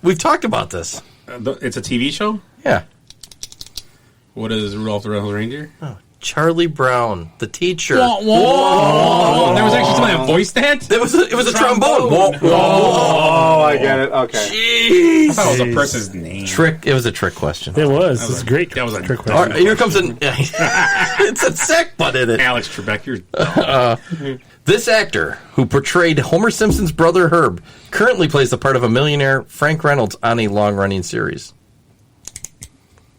we've talked about this. It's a TV show? Yeah. What is Rudolph the Red-Nosed Reindeer? Oh, Charlie Brown, the teacher. Whoa. There was actually somebody that voiced that? It was a trombone. Whoa. Oh, I get it. Okay. Jeez. I thought it was a person's name. It was a trick question. It was. It was great. That was a trick question. All right, here comes it's a sick butt in it. Alex Trebek, you're... This actor, who portrayed Homer Simpson's brother Herb, currently plays the part of a millionaire, Frank Reynolds, on a long-running series.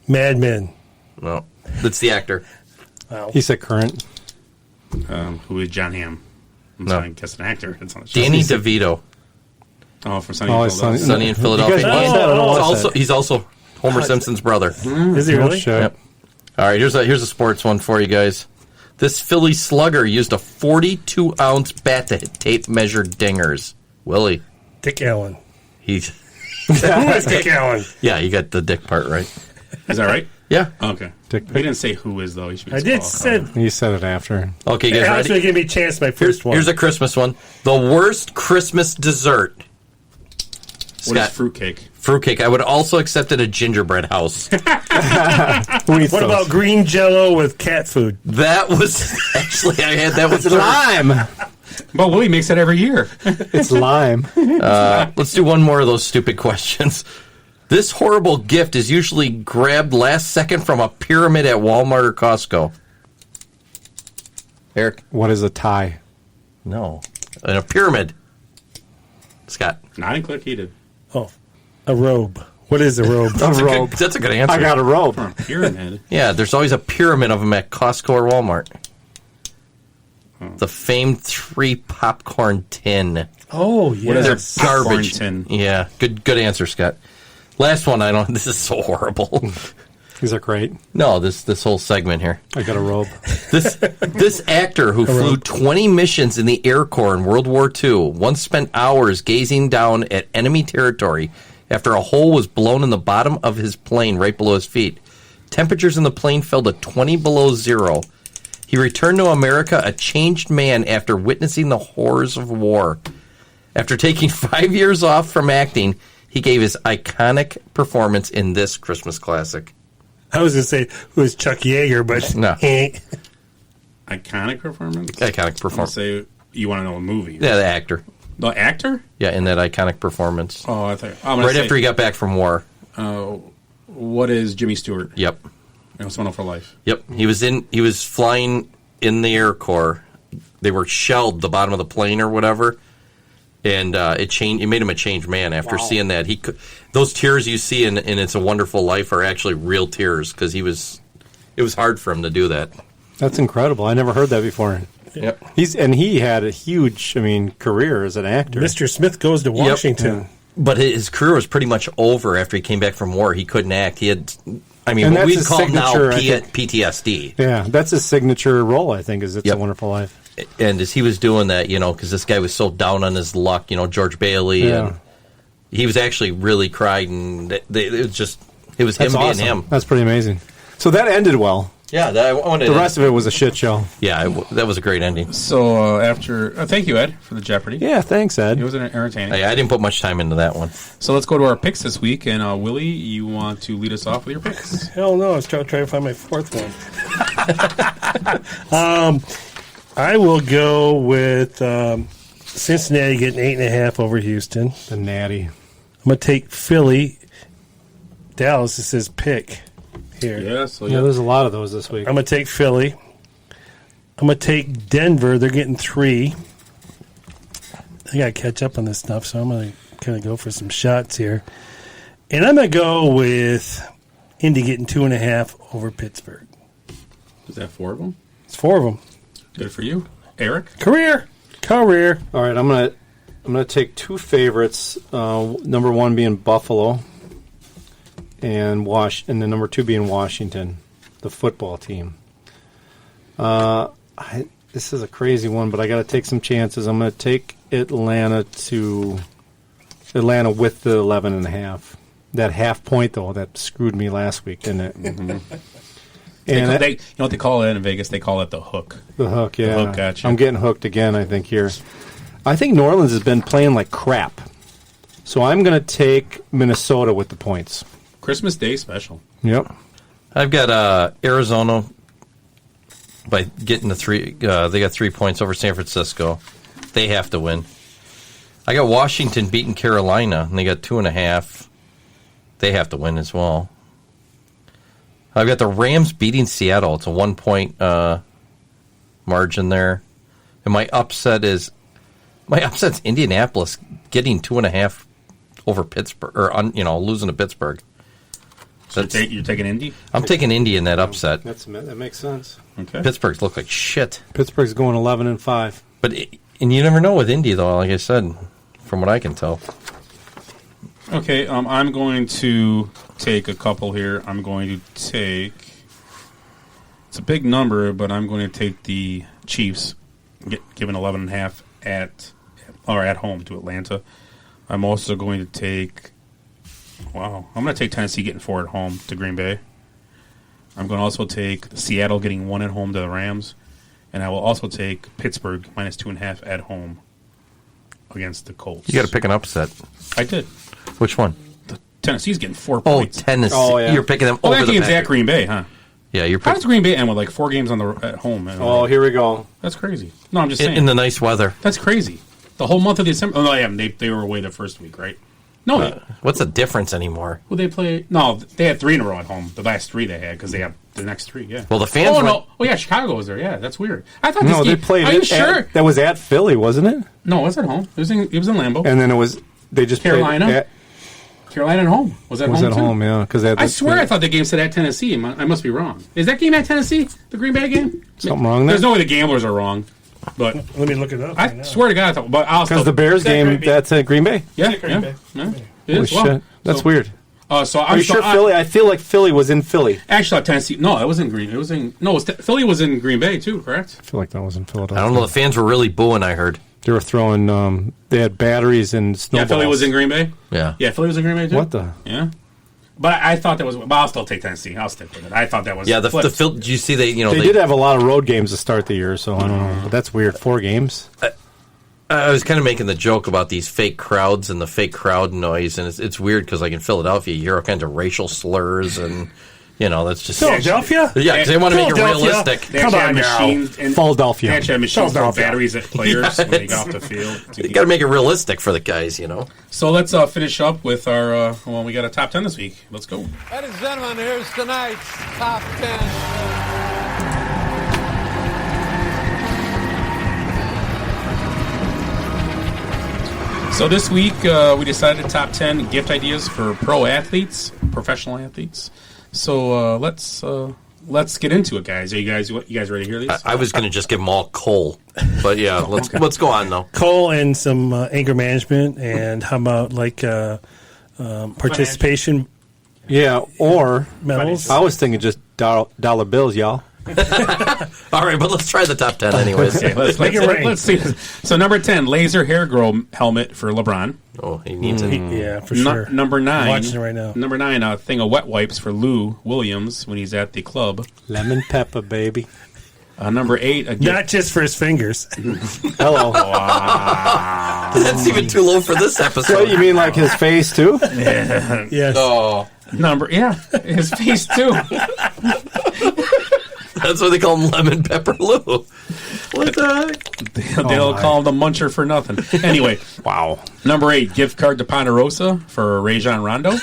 Mad Men. No, that's the actor. Wow. He said current. Who is John Hamm? I guess an actor. It's on the show. Danny DeVito. Oh, from Sunny in Philadelphia. Sunny in Philadelphia. He's also Homer Simpson's brother. Is he really? Yep. All right, here's a sports one for you guys. This Philly slugger used a 42-ounce bat to hit tape-measure dingers. Willie. Dick Allen. Who is Dick Allen? Yeah, you got the dick part right. Is that right? Yeah. Okay. He didn't say who is, though. I did say. He said it after. Okay, guys, Alex ready? give me a chance. My first one. Here's a Christmas one. The worst Christmas dessert. What is fruitcake? Fruitcake. I would also accept it a gingerbread house. What about green Jello with cat food? That was actually I had that with lime. But Willie makes it every year. It's lime. Let's do one more of those stupid questions. This horrible gift is usually grabbed last second from a pyramid at Walmart or Costco. Eric? What is a tie? No. A pyramid. Scott? Not included. Oh, a robe. What is a robe? That's a good answer. I got a robe. Pyramid. Yeah, there's always a pyramid of them at Costco or Walmart. The famed 3 popcorn tin. Oh, yeah. What is They're garbage. Tin? Yeah, good answer, Scott. Last one. This is so horrible. These are great. No, this whole segment here. I got a robe. This actor who flew 20 missions in the Air Corps in World War II once spent hours gazing down at enemy territory after a hole was blown in the bottom of his plane right below his feet. Temperatures in the plane fell to 20 below zero. He returned to America a changed man after witnessing the horrors of war. After taking 5 years off from acting, he gave his iconic performance in this Christmas classic. I was going to say who is Chuck Yeager, but no. Iconic performance? Iconic performance. Say you want to know a movie. Yeah, the actor. The actor? Yeah, in that iconic performance. Oh, I thought. Right after he got back from war. What is Jimmy Stewart? Yep. It was One for Life. Yep. He was flying in the Air Corps. They were shelled the bottom of the plane or whatever. And it made him a changed man after seeing that. Those tears you see in It's a Wonderful Life are actually real tears because it was hard for him to do that. That's incredible. I never heard that before. Yep. He had a huge, career as an actor. Mr. Smith goes to Washington. Yep. But his career was pretty much over after he came back from war. He couldn't act. He had, what we'd call him now PTSD. Yeah, that's his signature role, I think, is It's a Wonderful Life. And as he was doing that, because this guy was so down on his luck, George Bailey, and he was actually really cried, and it was him being him. That's pretty amazing. So that ended well. Yeah, the rest of it was a shit show. Yeah, that was a great ending. So thank you, Ed, for the Jeopardy. Yeah, thanks, Ed. It was entertaining. I didn't put much time into that one. So let's go to our picks this week, and Willie, you want to lead us off with your picks? Hell no, I was trying to find my fourth one. I will go with Cincinnati getting 8.5 over Houston. The Natty. I'm going to take Philly. Dallas, it says pick here. Yeah, there's a lot of those this week. I'm going to take Philly. I'm going to take Denver. They're getting 3. I got to catch up on this stuff, so I'm going to kind of go for some shots here. And I'm going to go with Indy getting 2.5 over Pittsburgh. Is that 4 of them? It's 4 of them. Good for you, Eric. Career. All right, I'm gonna take 2 favorites. Number 1 being Buffalo, and then number 2 being Washington, the football team. This is a crazy one, but I got to take some chances. I'm going to take Atlanta with the 11.5. That half point though, that screwed me last week, didn't it? Mm-hmm. You know what they call it in Vegas? They call it the hook. The hook, yeah. The hook got you. I'm getting hooked again, I think, here. I think New Orleans has been playing like crap. So I'm going to take Minnesota with the points. Christmas Day special. Yep. I've got Arizona by getting the 3. They got 3 points over San Francisco. They have to win. I got Washington beating Carolina, and they got 2.5. They have to win as well. I've got the Rams beating Seattle. It's a 1-point margin there. And my upset's Indianapolis getting 2.5 over Pittsburgh, or losing to Pittsburgh. So you're taking Indy? I'm taking Indy in that upset. That makes sense. Okay. Pittsburgh's look like shit. Pittsburgh's going 11-5. But and you never know with Indy though. Like I said, from what I can tell. Okay, I'm going to take a couple here. I'm going to take. It's a big number, but I'm going to take the Chiefs, given 11.5 at home to Atlanta. I'm also going to take. Wow, I'm going to take Tennessee getting 4 at home to Green Bay. I'm going to also take Seattle getting 1 at home to the Rams, and I will also take Pittsburgh minus 2.5 at home against the Colts. You got to pick an upset. I did. Which one? Tennessee's getting 4 points. Tennessee. Oh, yeah. You're picking them over that the game's Packers. at Green Bay, huh? Yeah, you're How does Green Bay end with like 4 games at home? Here we go. That's crazy. No, I'm just saying. In the nice weather. That's crazy. The whole month of December. Oh, no, yeah, they were away the first week, right? No. What's the difference anymore? Well, they play. No, they had 3 in a row at home. The last 3 they had because they have the next 3. Yeah. Well, the fans. No. Oh yeah, Chicago was there. Yeah, that's weird. I thought No, this game. they played. Are you sure? That was at Philly, wasn't it? No, it was at home. It was in Lambeau. And then it was. They just Carolina. Played Carolina at home. Was that home? Home, yeah. Because I swear I thought the game said at Tennessee. I must be wrong. Is that game at Tennessee? The Green Bay game? Something wrong there? There's no way the gamblers are wrong. But let me look it up. I swear to God, I thought. But I'll still. Because the Bears game, that's at Green Bay. Yeah, Green yeah. Bay. Yeah. It Holy is. Well, shit. That's weird. So Are you sure Philly? I feel like Philly was in Philly. Actually, Tennessee. No, it was in Green. It was in. No, Philly was in Green Bay too. Correct. I feel like that was in Philadelphia. I don't know. The fans were really booing. I heard they were throwing. They had batteries and snowballs. Yeah, Philly was in Green Bay. Yeah. Yeah, Philly was in Green Bay too. What the? Yeah. But I thought that was. But I'll still take Tennessee. I'll stick with it. I thought that was. Yeah. Did you see they? They did have a lot of road games to start the year, so I don't know. But that's weird. 4 games. I was kind of making the joke about these fake crowds and the fake crowd noise, and it's weird because, like in Philadelphia, you hear all kinds of racial slurs, and that's just Philadelphia. Yeah, because they want to make it realistic. Come on now. Philadelphia. They actually had machines throw batteries at players when they got off the field. You got to make it realistic for the guys, So let's finish up with our. We got a top 10 this week. Let's go. Ladies and gentlemen, here's tonight's top 10. So this week we decided top 10 gift ideas for professional athletes. So let's get into it, guys. Are you guys ready to hear these? I was going to just give them all coal, but yeah, let's go on though. Coal and some anger management, and how about like participation? Yeah, or medals. I was thinking just dollar bills, y'all. All right, but let's try the top 10 anyways. Okay, let's see. So number 10, laser hair grow helmet for LeBron. Oh, he needs it. Yeah, for sure. Number 9, I'm watching it right now. Number 9, a thing of wet wipes for Lou Williams when he's at the club. Lemon pepper, baby. Number 8, not just for his fingers. Hello. Wow. That's even too low for this episode. What, you mean like his face too? Yeah. Yes. Oh. His face too. That's why they call him Lemon Pepper Lou. What the heck? They'll call him the Muncher for nothing. Anyway. Wow. Number 8, gift card to Ponderosa for Rajon Rondo.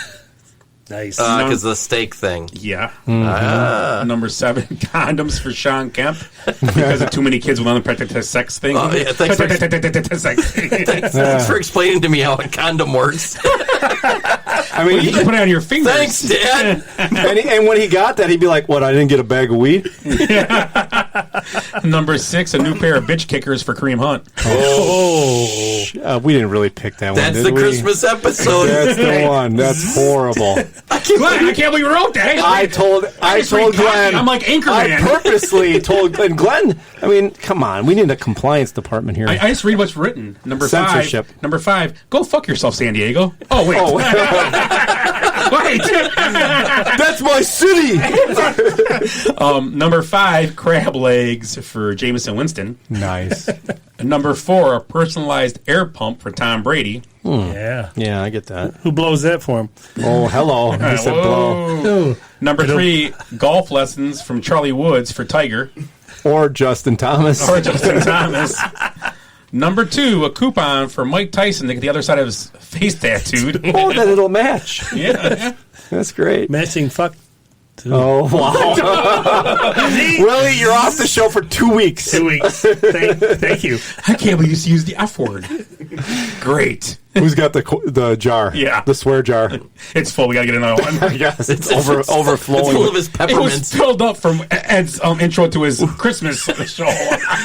Nice. Because the steak thing. Yeah. Mm-hmm. Number 7, condoms for Sean Kemp because of too many kids with unprotected sex thing. Oh, yeah, thanks for explaining to me how a condom works. I mean, you can put it on your fingers. Thanks, Dad. and when he got that, he'd be like, "What? I didn't get a bag of weed." Number 6, a new pair of bitch kickers for Kareem Hunt. We didn't really pick that one. That's the Christmas episode. That's the one. That's horrible. I can't believe you wrote that. I told Glenn. I'm like Anchorman. I purposely told Glenn. I mean, come on. We need a compliance department here. I just read what's written. Number Censorship. 5. Number 5. Go fuck yourself, San Diego. Oh wait. Wait. That's my city. Number 5, crab legs for Jameson Winston. Nice. Number 4, a personalized air pump for Tom Brady. Yeah. Yeah, I get that. Who blows that for him? Oh, hello. He said blow. Number 3, golf lessons from Charlie Woods for Tiger. Or Justin Thomas. Number 2, a coupon for Mike Tyson to get the other side of his face tattooed. Oh, that it'll match. Yeah. That's great. Matching fuck. Oh, wow. Willie, you're off the show for 2 weeks. 2 weeks. Thank you. I can't believe you used the F word. Great. Who's got the jar? Yeah. The swear jar. It's full. We got to get another one. Yes, it's overflowing. It's full of his It peppermints. was filled up from Ed's intro to his Christmas show.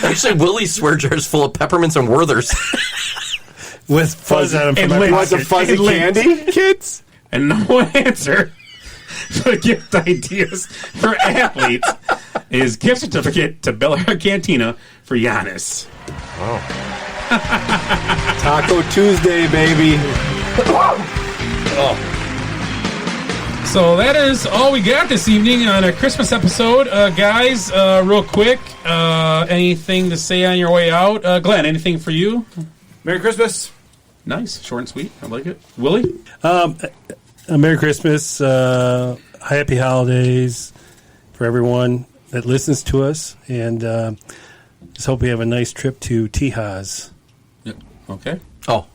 Actually, Willie's swear jar is full of peppermints and Werthers. With fuzz on them. And Want some fuzzy candy, kids? And no answer for the gift ideas for athletes is gift certificate to Bel Air Cantina for Giannis. Taco Tuesday, baby. So that is all we got this evening on a Christmas episode. Guys, real quick, anything to say on your way out? Glenn, anything for you? Merry Christmas. Nice, short and sweet. I like it. Willie? Merry Christmas. Happy holidays for everyone that listens to us. And just hope we have a nice trip to Tejas. Yeah. Okay. Oh.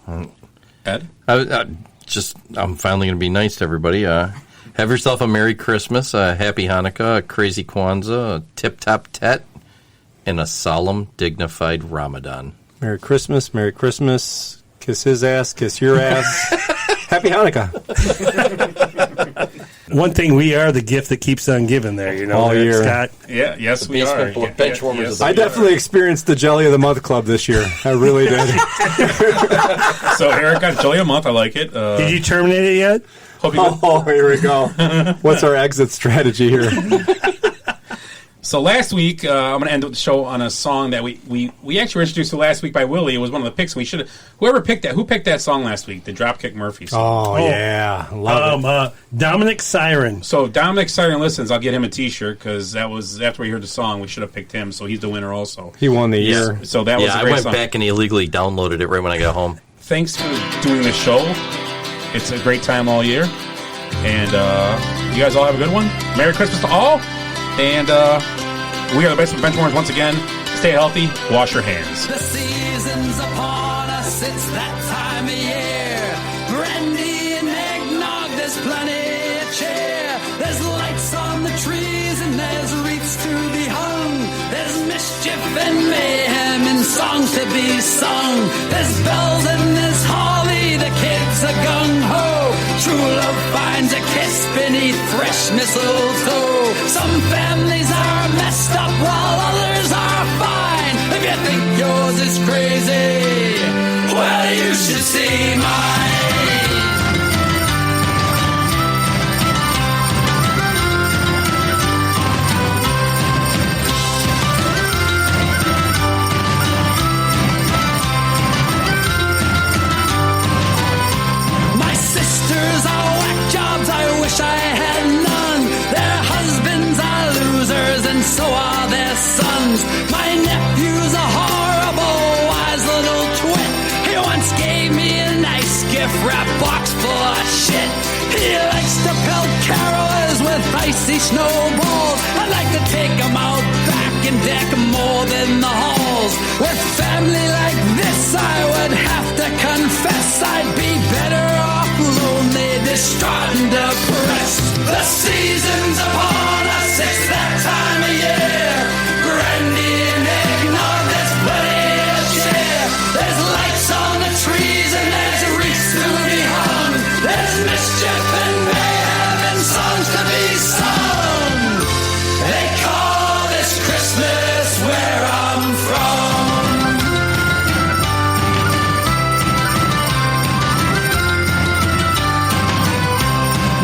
Ed? I'm finally going to be nice to everybody. Have yourself a Merry Christmas, a Happy Hanukkah, a Crazy Kwanzaa, a Tip-Top Tet, and a solemn, dignified Ramadan. Merry Christmas, Merry Christmas. Kiss his ass, kiss your ass. Happy Hanukkah. One thing, we are the gift that keeps on giving there, you know. All year. Scott. Yeah, yes, we are. Benchwarmers. I definitely experienced the Jelly of the Month Club this year. I really did. So Eric got Jelly a month. I like it. Did you terminate it yet? Hope you Here we go. What's our exit strategy here? So last week, I'm going to end the show on a song that we actually were introduced to last week by Willie. It was one of the picks. We should have who picked that song last week? The Dropkick Murphys song. Oh yeah, love it. Dominic Siren. So Dominic Siren listens. I'll get him a T-shirt because that was after we heard the song. We should have picked him. So he's the winner also. He won the year. So that was a I great went song. back and illegally downloaded it right when I got home. Thanks for doing the show. It's a great time all year, and you guys all have a good one. Merry Christmas to all, and. We are the best of Benchwarmers once again. Stay healthy. Wash your hands. The season's upon us. It's that time of year. Brandy and eggnog. There's plenty of cheer. There's lights on the trees and there's wreaths to be hung. There's mischief and mayhem and songs to be sung. There's bells and there's holly. The kids are gung-ho. True love finds a kiss beneath fresh mistletoe. Some families are messed up while others are fine. If you think yours is crazy, well, you should see mine. My sisters are whack jobs, I wish I had none. Their husbands are losers and so are their sons. My nephew's a horrible, wise little twit. He once gave me a nice gift wrap box full of shit. He likes to pelt carolers with icy snowballs. I'd like to take him out back and deck more than the halls. With family like this, I would have to confess I'd be better off lonely, distraught and depressed. The season's upon us, it's that time of year. Brandy and eggnog, there's plenty of cheer. There's lights on the trees and there's wreaths to be hung. There's mischief and mayhem and songs to be sung. They call this Christmas where I'm from.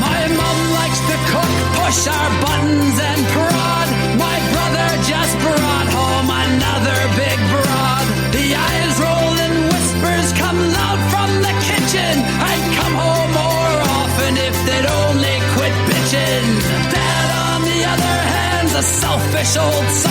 My mom likes to cook, push our buttons and prod. My brother just brought home another big broad. The eyes roll and whispers come loud from the kitchen. I'd come home more often if they'd only special